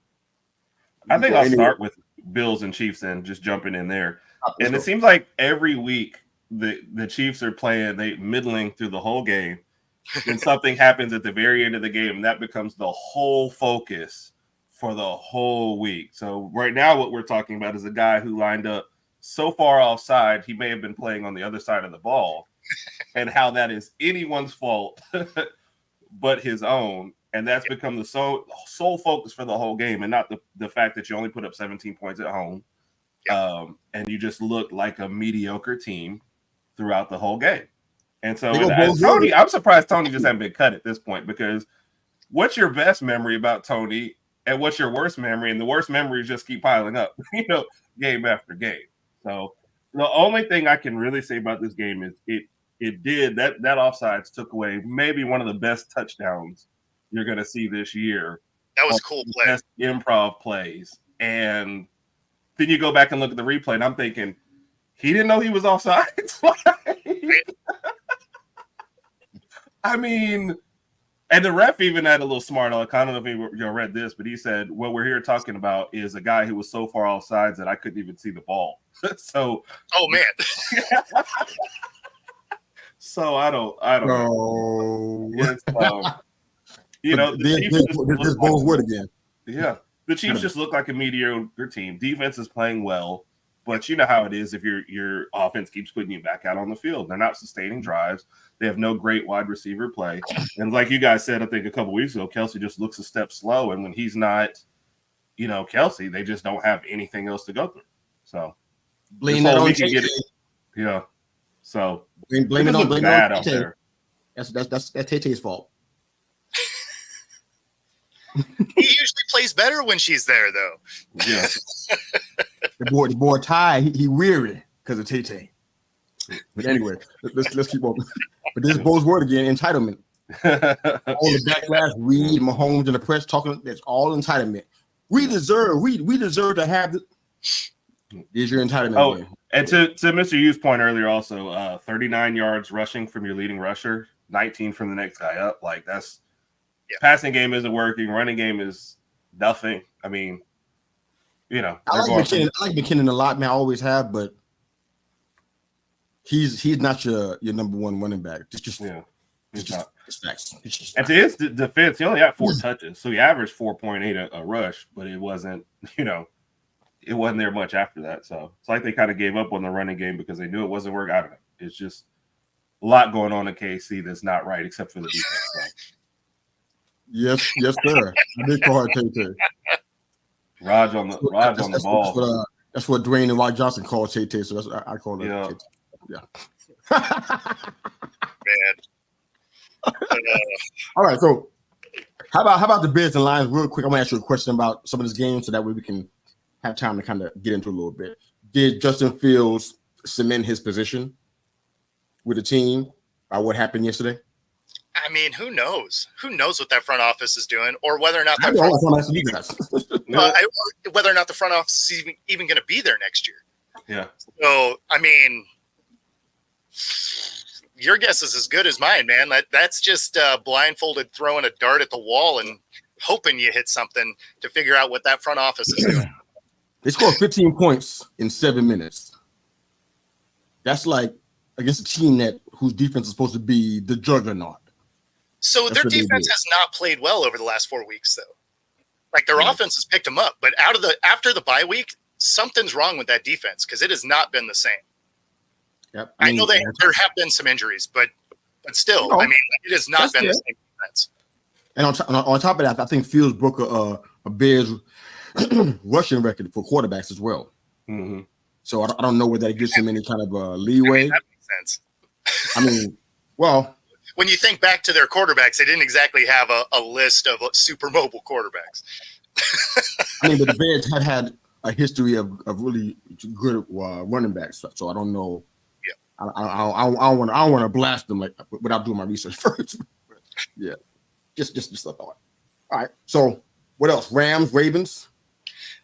I think I'll start with Bills and Chiefs and just jumping in there. And it seems like every week the Chiefs are playing, they middling through the whole game. And something happens at the very end of the game, and that becomes the whole focus for the whole week. So right now what we're talking about is a guy who lined up so far offside, he may have been playing on the other side of the ball, and how that is anyone's fault but his own. And that's become the sole focus for the whole game, and not the fact that you only put up 17 points at home. And you just look like a mediocre team throughout the whole game. And so Tony, I'm surprised Tony just hasn't been cut at this point, because what's your best memory about Tony and what's your worst memory? And the worst memories just keep piling up, game after game. So the only thing I can really say about this game is it did that offsides took away maybe one of the best touchdowns you're going to see this year. That was a cool play. Best improv plays. And then you go back and look at the replay, and I'm thinking, he didn't know he was offside. I mean, and the ref even had a little smart aleck. I don't know if you read this, but he said, what we're here talking about is a guy who was so far offsides that I couldn't even see the ball. So, oh man. So I don't know. It's, this Bulls win again. Yeah, the Chiefs just look like a mediocre team. Defense is playing well, but you know how it is if your offense keeps putting you back out on the field. They're not sustaining drives. They have no great wide receiver play. And like you guys said, I think a couple weeks ago, Kelsey just looks a step slow. And when he's not, Kelsey, they just don't have anything else to go through. So blame that on Tay-Tay. Yeah. So blame it on Tay-Tay. That's Tay-Tay's fault. He usually plays better when she's there, though. Yeah. the boy Ty, he weary because of Tay-Tay. But anyway, let's keep on. But this Bulls word again, entitlement. All the backlash, Reed, Mahomes, and the press talking, that's all entitlement. We deserve to have this. Is your entitlement? Oh, game. And to Mr. Yu's point earlier, also 39 yards rushing from your leading rusher, 19 from the next guy up. Like passing game isn't working, running game is nothing. I mean, I like McKinnon a lot, man. I always have, but he's not your number one running back. It's just facts. And to his defense, he only had 4 touches, so he averaged 4.8 a rush, but it wasn't, it wasn't there much after that. So it's like they kind of gave up on the running game because they knew it wasn't working. I don't know. It's just a lot going on in KC that's not right, except for the defense. So. Yes, sir. I did call her Tay-Tay. Raj on the ball. That's what Dwayne and Rod Johnson called Tay-Tay. So that's what I call her. Tay-Tay. Yeah. Man. All right. So how about the Bears and Lions? Real quick, I'm gonna ask you a question about some of this game, so that way we can have time to kind of get into a little bit. Did Justin Fields cement his position with the team by what happened yesterday? I mean, who knows? Who knows what that front office is doing, or whether or not that whether or not the front office is even going to be there next year. Yeah. So, I mean, your guess is as good as mine, man. That's just blindfolded throwing a dart at the wall and hoping you hit something to figure out what that front office is doing. They scored 15 points in 7 minutes. That's like against a team whose defense is supposed to be the juggernaut. So their defense has not played well over the last 4 weeks, though. Like their offense has picked them up, but after the bye week, something's wrong with that defense because it has not been the same. Yep. I know there have been some injuries, but still, I mean, it has not been the same defense. And on top of that, I think Fields broke a Bears rushing record for quarterbacks as well. Mm-hmm. So I don't know whether that gives him any kind of leeway. That makes sense. I mean, well, when you think back to their quarterbacks, they didn't exactly have a list of super mobile quarterbacks. I mean, the Bears had a history of really good running backs, so I don't know. Yeah, I don't want to blast them like without doing my research first. Yeah, just a thought. All right, so what else? Rams, Ravens.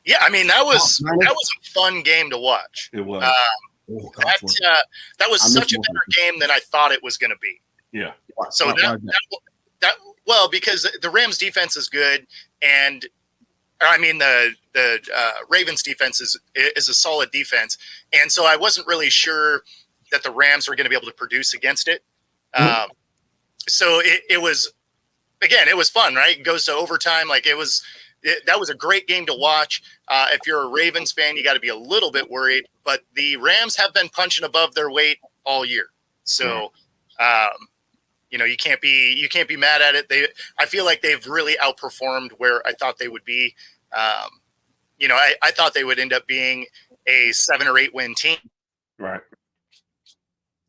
Yeah, I mean that was a fun game to watch. It was. That was such a better game than I thought it was going to be. Yeah. So that well, because the Rams defense is good, and I mean the Ravens defense is a solid defense, and so I wasn't really sure that the Rams were going to be able to produce against it. Mm-hmm. So it was, again, it was fun, right? It goes to overtime. Like that was a great game to watch. If you're a Ravens fan, you got to be a little bit worried, but the Rams have been punching above their weight all year. So, you can't be mad at it. I feel like they've really outperformed where I thought they would be. I thought they would end up being a 7 or 8 win team. Right.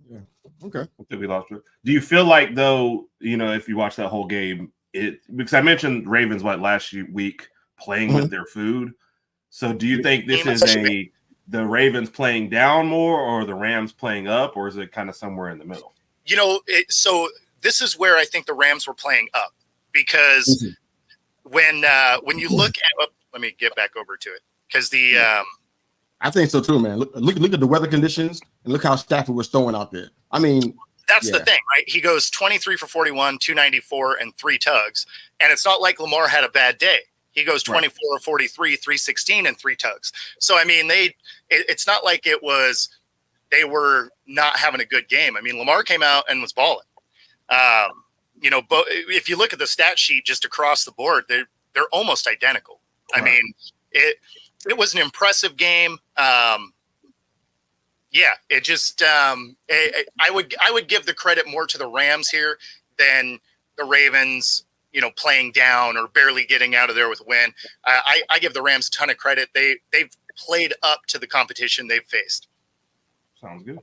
Yeah. Okay. We lost it. Do you feel like though, if you watch that whole game, because I mentioned Ravens last week playing with their food. So do you think this is the Ravens playing down more or the Rams playing up, or is it kind of somewhere in the middle? So this is where I think the Rams were playing up, because when you look at, let me get back over to it, because I think so too, man. Look at the weather conditions and look how Stafford was throwing out there. I mean, that's the thing, right? He goes 23 for 41, 294, and 3 tugs. And it's not like Lamar had a bad day. He goes 24 or 43, 316, and 3 tugs. So, I mean, it's not like they were not having a good game. I mean, Lamar came out and was balling. But if you look at the stat sheet just across the board, they're almost identical. Right. I mean, it was an impressive game. It just I would give the credit more to the Rams here than the Ravens, playing down or barely getting out of there with a win. I give the Rams a ton of credit. They've played up to the competition they've faced. Sounds good.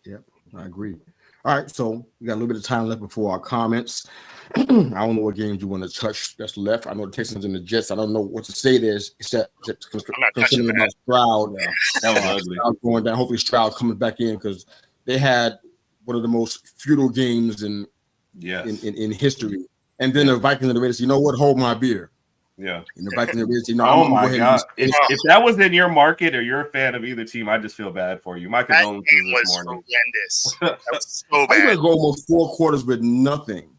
Yep, I agree. All right, so we got a little bit of time left before our comments. I don't know what games you want to touch that's left. I know the Texans and the Jets. I don't know what to say there, except considering about Stroud. That was ugly. Stroud going down. Hopefully Stroud coming back in, because they had one of the most futile games in history. And then the Vikings and the Raiders, hold my beer. Yeah. And the Vikings and the Raiders, oh my God. If that was in your market or you're a fan of either team, I just feel bad for you. My condolences this morning. Horrendous. That was so bad. I'm going to go almost 4 quarters with nothing.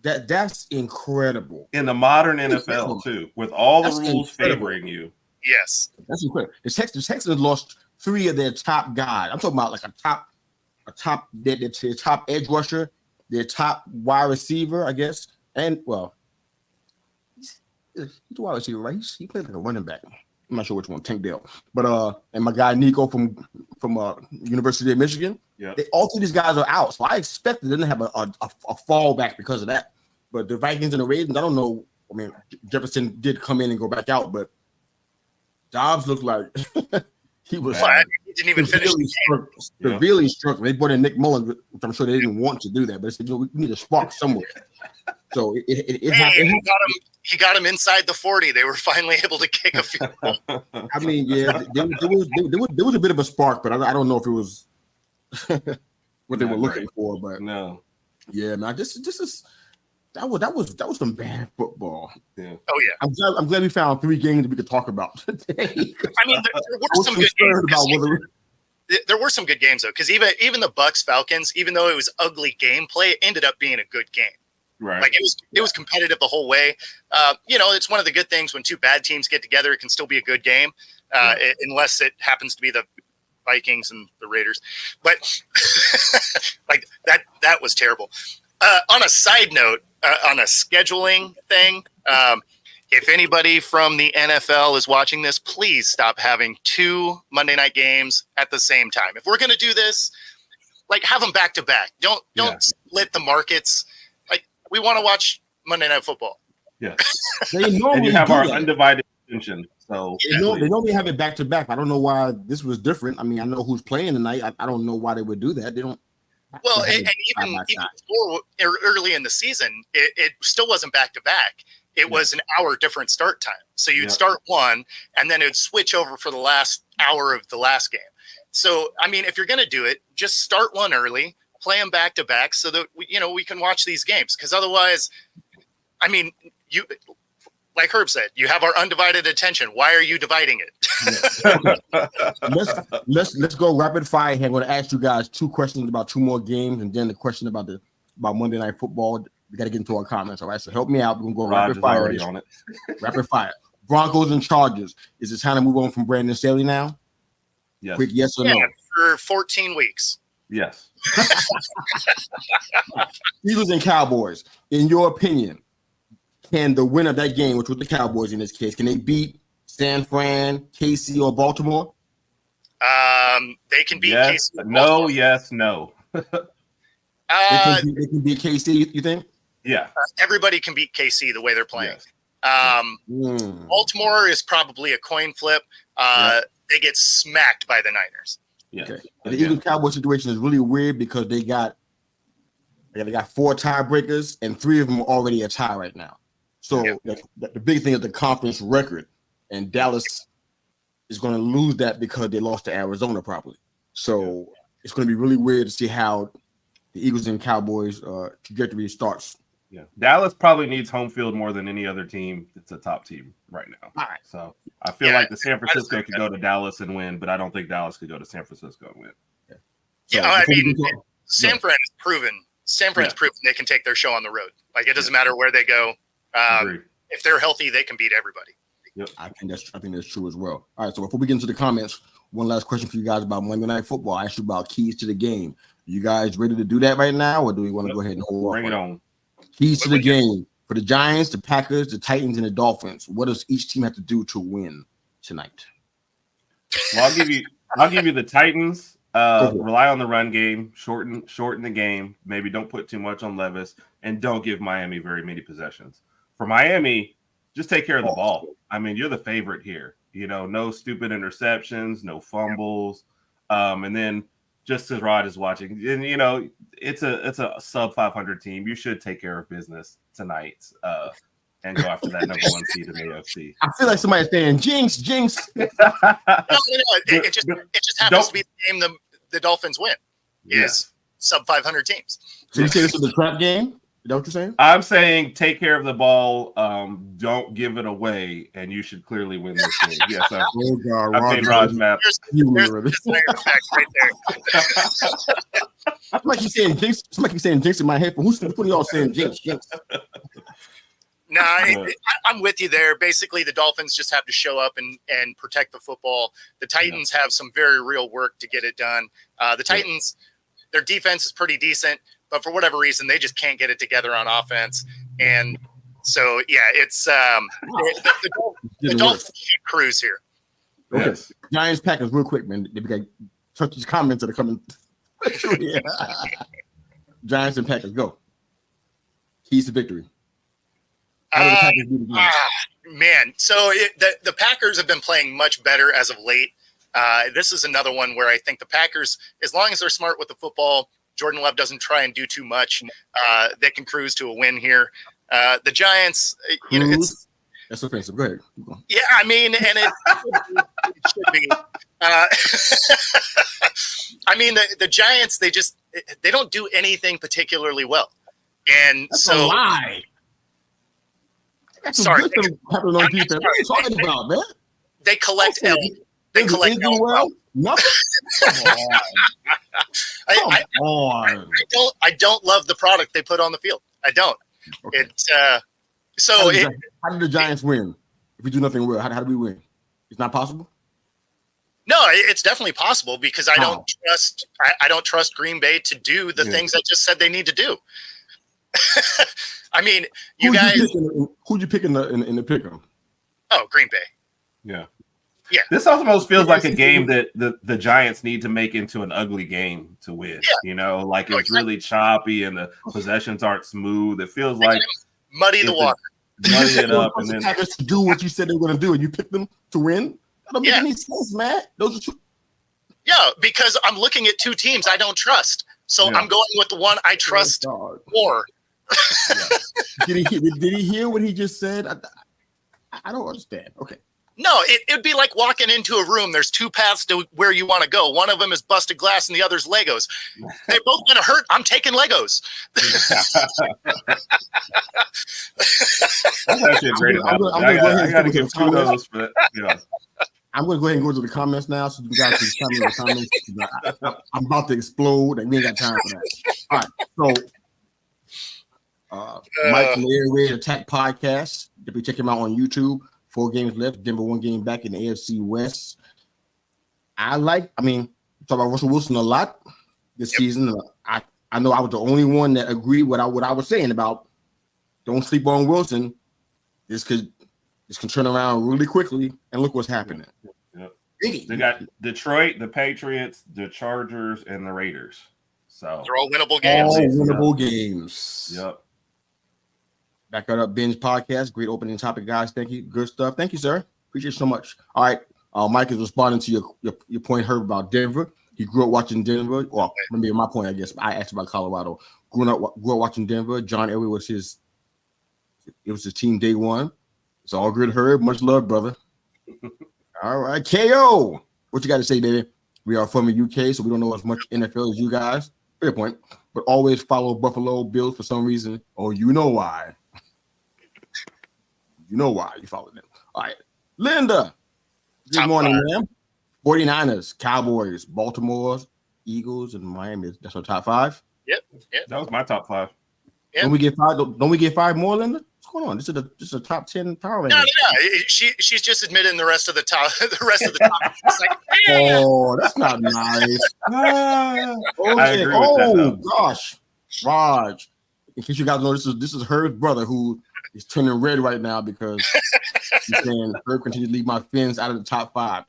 That's incredible. In the modern NFL, too, with all the rules favoring you. Yes. That's incredible. The Texans lost 3 of their top guys. I'm talking about like their top edge rusher, their top wide receiver, I guess. And, well, he's a wide receiver, right? He played like a running back. I'm not sure which one, Tank Dell. But and my guy Nico from University of Michigan. Yeah. All 3 of these guys are out, so I expected them to have a fallback because of that. But the Vikings and the Ravens, I don't know. I mean, Jefferson did come in and go back out, but Dobbs looked like he was. He didn't even finish the game. Severely struck. They brought in Nick Mullins, which I'm sure they didn't want to do that, but they said, we need a spark somewhere. So it happened. He got him inside the 40. They were finally able to kick a field goal. I mean, yeah, there was a bit of a spark, but I don't know if it was what they were looking for. But no, yeah, man, that was some bad football. Yeah. Oh yeah. I'm glad we found 3 games that we could talk about today. I mean, there were some good games. There were some good games though, because even the Bucks Falcons, even though it was ugly gameplay, it ended up being a good game. Right. Like it was competitive the whole way. It's one of the good things when 2 bad teams get together, it can still be a good game, unless it happens to be the Vikings and the Raiders. But like that was terrible. On a side note, on a scheduling thing, if anybody from the NFL is watching this, please stop having 2 Monday night games at the same time. If we're going to do this, like have them back to back. Don't split the markets. Like we want to watch Monday Night Football. Yeah. And you have our undivided attention. So They normally have it back to back. I don't know why this was different. I mean, I know who's playing tonight. I don't know why they would do that. They don't. Well, they have and it even side by side. before, early in the season, it still wasn't back to back. It was an hour different start time. So you'd start one, and then it'd switch over for the last hour of the last game. So, I mean, if you're going to do it, just start one early, play them back to back, so that we can watch these games. Because otherwise, I mean, you, like Herb said, you have our undivided attention. Why are you dividing it? Let's go rapid fire here. I'm going to ask you guys 2 questions about 2 more games, and then the question about Monday Night Football. We got to get into our comments. All right, so help me out. We're going to go rapid fire. Already on it. Rapid fire. Broncos and Chargers. Is it time to move on from Brandon Staley now? Yes. Quick yes or no? For 14 weeks. Yes. Eagles and Cowboys. In your opinion, can the winner of that game, which was the Cowboys in this case, can they beat San Fran, KC, or Baltimore? They can beat yes. KC. No. Yes. No. They can beat KC. You think? Yeah. Everybody can beat KC the way they're playing. Yes. Baltimore is probably a coin flip. They get smacked by the Niners. Yes. Okay. The Eagles Cowboys situation is really weird because they got 4 tiebreakers and 3 of them are already a tie right now. So the big thing is the conference record, and Dallas is going to lose that because they lost to Arizona probably. So it's going to be really weird to see how the Eagles and Cowboys trajectory starts. Yeah, Dallas probably needs home field more than any other team. It's a top team right now. All right. So I feel like the San Francisco could go to Dallas and win, but I don't think Dallas could go to San Francisco and win. So I mean, San Fran has proven. San Fran's proven they can take their show on the road. Like it doesn't matter where they go. If they're healthy, they can beat everybody. Yep. I think that's true as well. All right. So before we get into the comments, one last question for you guys about Monday Night Football. I asked you about keys to the game. You guys ready to do that right now, or do we want to go ahead and hold off? Bring it on. Keys to the game for the Giants, the Packers, the Titans, and the Dolphins. What does each team have to do to win tonight? Well, I'll give you the Titans. Rely on the run game, shorten the game. Maybe don't put too much on Levis, and don't give Miami very many possessions. For Miami, just take care of the ball. I mean, you're the favorite here. No stupid interceptions, no fumbles, and then just as Rod is watching, and it's a sub 500 team. You should take care of business tonight and go after that number 1 seed in the AFC. I feel like somebody's saying jinx. It just happens to be the game the Dolphins win. Is sub 500 teams. So you say this is the trap game? Is that what you're saying? I'm saying take care of the ball. Don't give it away, and you should clearly win this game. Yes, I've made Rod's map. There's fact right there. Somebody keeps saying jinx. Somebody keeps saying jinx in my head. Who's putting y'all saying jinx? No, I'm with you there. Basically, the Dolphins just have to show up and protect the football. The Titans have some very real work to get it done. The Titans, their defense is pretty decent, but for whatever reason, they just can't get it together on offense. And so, it's the Dolphins should cruise here. Okay. Yes. Giants, Packers, real quick, man. They got touch these comments that are coming. Giants and Packers, go. Keys to victory. How do the Packers do the game? Man, so the Packers have been playing much better as of late. This is another one where I think the Packers, as long as they're smart with the football, Jordan Love doesn't try and do too much, they can cruise to a win here. The Giants, it's that's offensive. Go ahead. Yeah, I mean, and it should be. I mean, the Giants, they don't do anything particularly well, and that's so a lie. Sorry, what are you talking about, man? They collect L. They collect L. Well? Nothing. I don't love the product they put on the field. I don't. Okay. How did the Giants win? If we do nothing well, how do we win? It's not possible. No, it's definitely possible because I don't trust Green Bay to do the things I just said they need to do. I mean, who'd you pick in the pick'em? Oh, Green Bay. Yeah. Yeah. This almost feels like a game that the Giants need to make into an ugly game to win. Yeah. Like it's really choppy and the possessions aren't smooth. It feels like muddy the water. money it up, and then Packers to do what you said they were going to do, and you picked them to win. That don't make any sense, man. Those are two. Yeah, because I'm looking at two teams I don't trust, so I'm going with the one I trust more. Did he hear what he just said? I don't understand. Okay. No, it'd be like walking into a room. There's two paths to where you want to go. One of them is busted glass and the other's Legos. They're both going to hurt. I'm taking Legos. That's actually a great analogy. I got to give kudos for that. Yeah. I'm going to go ahead and go to the comments now so you guys can tell me in the comments. I'm about to explode and we ain't got time for that. All right. So, Mike from the Air Attack Podcast. If you check him out on YouTube. 4 games left. Denver 1 game back in the AFC West. I talk about Russell Wilson a lot this season. I know I was the only one that agreed with what I was saying about don't sleep on Wilson. This can turn around really quickly, and look what's happening. Yep. They got Detroit, the Patriots, the Chargers, and the Raiders. So they're all winnable games. All winnable games. Yep. Back up, Binge Podcast. Great opening topic, guys. Thank you. Good stuff. Thank you, sir. Appreciate it so much. All right. Mike is responding to your point, Herb, about Denver. He grew up watching Denver. Well, maybe my point, I guess. I asked about Colorado. Grew up watching Denver. John Elway was his team day one. It's all good, Herb. Much love, brother. All right. KO. What you got to say, baby? We are from the UK, so we don't know as much NFL as you guys. Fair point. But always follow Buffalo Bills for some reason. Oh, you know why. You know why you follow them. All right. Linda. Good morning, ma'am. 49ers, Cowboys, Baltimore, Eagles, and Miami. That's our top 5. Yep. That was my top 5. Yep. Don't we get 5 more, Linda? What's going on? This is a top 10 power ranking. No. She's just admitting the rest of the top. It's like, oh, that's not nice. I agree with that, gosh, Raj. In case you guys know, this is Herb's brother who is turning red right now because he's saying Herb continue to leave my Fins out of the top 5.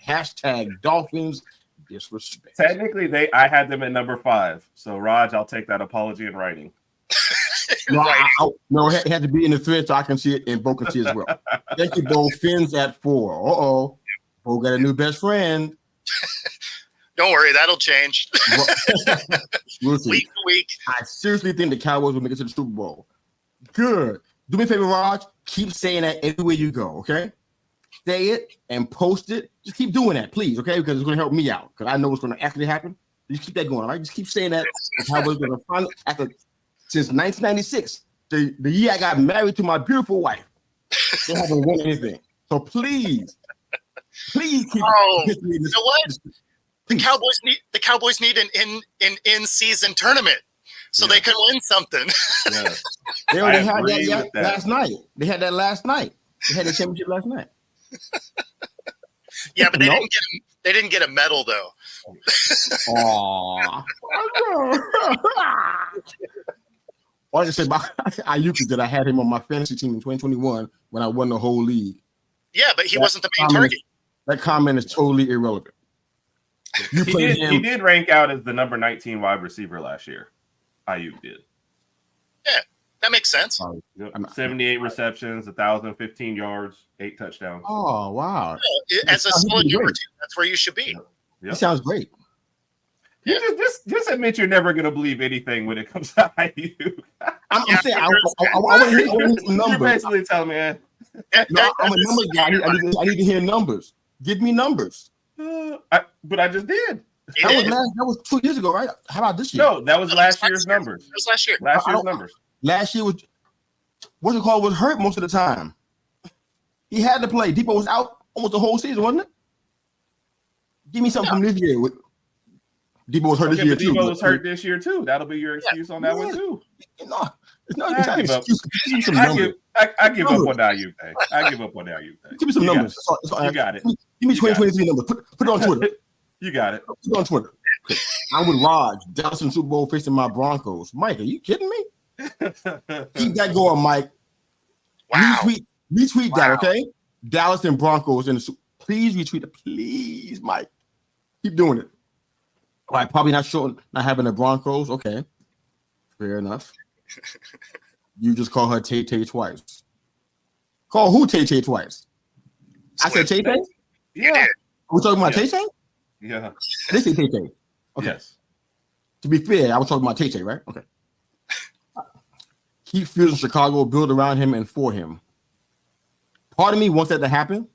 # Dolphins disrespect. Technically, I had them at number 5. So Raj, I'll take that apology in writing. No, it had to be in the thread so I can see it and Bo can see it as well. Thank you, Bo. Fins at 4. Bo got a new best friend. Don't worry, that'll change. We'll see. Week to week. I seriously think the Cowboys will make it to the Super Bowl. Good. Do me a favor, Raj. Keep saying that everywhere you go, okay? Say it and post it. Just keep doing that, please, okay? Because it's going to help me out. Because I know what's going to actually happen. Just keep that going, all right? Just keep saying that. The Cowboys going to finally, since 1996, the year I got married to my beautiful wife, they haven't won anything. So please keep. Oh, you know what? The Cowboys need an in-season tournament so they can win something. Yeah. They already had that last night. They had that last night. They had the championship last night. Yeah, but they didn't get a medal though. Aww. All I can say about Ayuk is that I had him on my fantasy team in 2021 when I won the whole league. Yeah, but he wasn't the main target. That comment is totally irrelevant. He did rank out as the number 19 wide receiver last year. Ayuk did. Yeah, that makes sense. 78 receptions, 1,015 yards, 8 touchdowns. Oh, wow. As a solid number 2, that's where you should be. That sounds great. Yeah. Just admit you're never going to believe anything when it comes to Ayuk. I'm saying I want to hear numbers. You're basically telling me, no, I'm a numbers guy. I need to hear numbers. Give me numbers. But I just did. That was 2 years ago, right? How about this year? No, that was last year's numbers. It was last year. Last year's numbers. Last year was hurt most of the time. He had to play. Depot was out almost the whole season, wasn't it? Give me something from this year. Depot was hurt this year too. Depot was hurt this year too. That'll be your excuse on that one too. No, it's not an excuse. Give me some I numbers. give up on that Ayuk thing. I give up on that Ayuk thing. Give me some numbers. You got it. Give me 2023 numbers. Put it on Twitter. You got it. Put it on Twitter. I'm with Raj. Dallas in the Super Bowl facing my Broncos. Mike, are you kidding me? Keep that going, Mike. Wow. Retweet that, okay? Dallas and Broncos in the Super. Please retweet it. Please, Mike. Keep doing it. All right, probably not having the Broncos. Okay. Fair enough. You just call her Tay twice. Call who Tay twice? I said Tay. You did. We're talking about Tay. Yeah. They say Tay. Okay. Yes. To be fair, I was talking about Tay, right? Okay. Keep Fields in Chicago, build around him and for him. Part of me wants that to happen.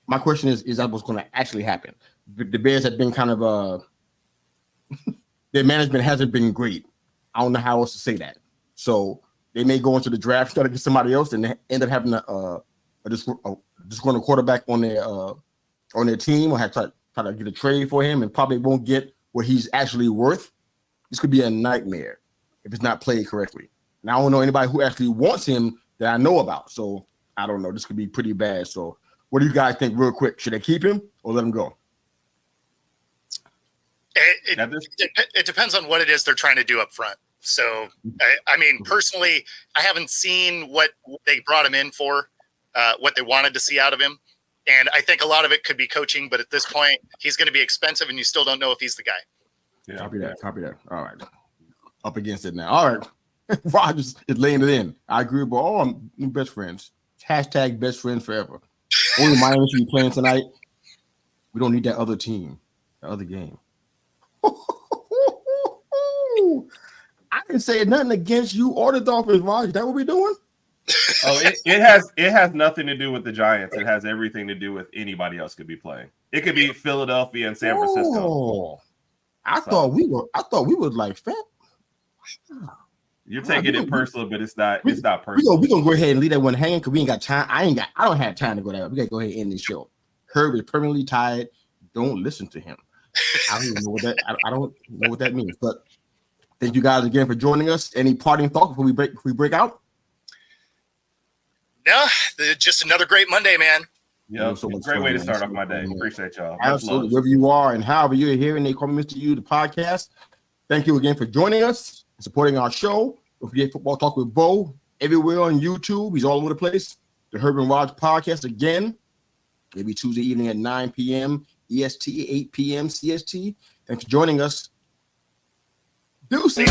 My question is that what's going to actually happen? The Bears have been kind of their management hasn't been great. I don't know how else to say that. So they may go into the draft, try to get somebody else, and they end up having just going to quarterback on their team, or have to try to get a trade for him, and probably won't get what he's actually worth. This could be a nightmare if it's not played correctly. And I don't know anybody who actually wants him that I know about. So I don't know. This could be pretty bad. So what do you guys think real quick? Should they keep him or let him go? It depends on what it is they're trying to do up front. So, I mean, personally, I haven't seen what they brought him in for, what they wanted to see out of him. And I think a lot of it could be coaching, but at this point, he's going to be expensive and you still don't know if he's the guy. Yeah. Copy that. All right. Up against it now. All right. Rodgers is laying it in. I agree with all I'm best friends. Hashtag best friends forever. Only Miami should be playing tonight. We don't need that other team, the other game. I didn't say nothing against you or the Dolphins, Rod. Is that what we're doing? Oh, it has nothing to do with the Giants. It has everything to do with anybody else could be playing. It could be Philadelphia and San Francisco. Oh, I thought we were like fat. You're taking it personal, but it's not personal. We're gonna go ahead and leave that one hanging because we ain't got time. I don't have time to go there. We gotta go ahead and end this show. Herb is permanently tired. Don't listen to him. I don't even know what that I don't know what that means. But thank you guys again for joining us. Any parting thoughts before we break out? No, just another great Monday, man. Yeah, so great way to start off my day. Appreciate y'all. Absolutely. Wherever you are and however you're here, and they call me Mr. U, the podcast. Thank you again for joining us and supporting our show. Don't forget Football Talk with Bo everywhere on YouTube. He's all over the place. The Herb and Raj podcast again, maybe Tuesday evening at 9 p.m. EST, 8 p.m. CST. Thanks for joining us. Deuces.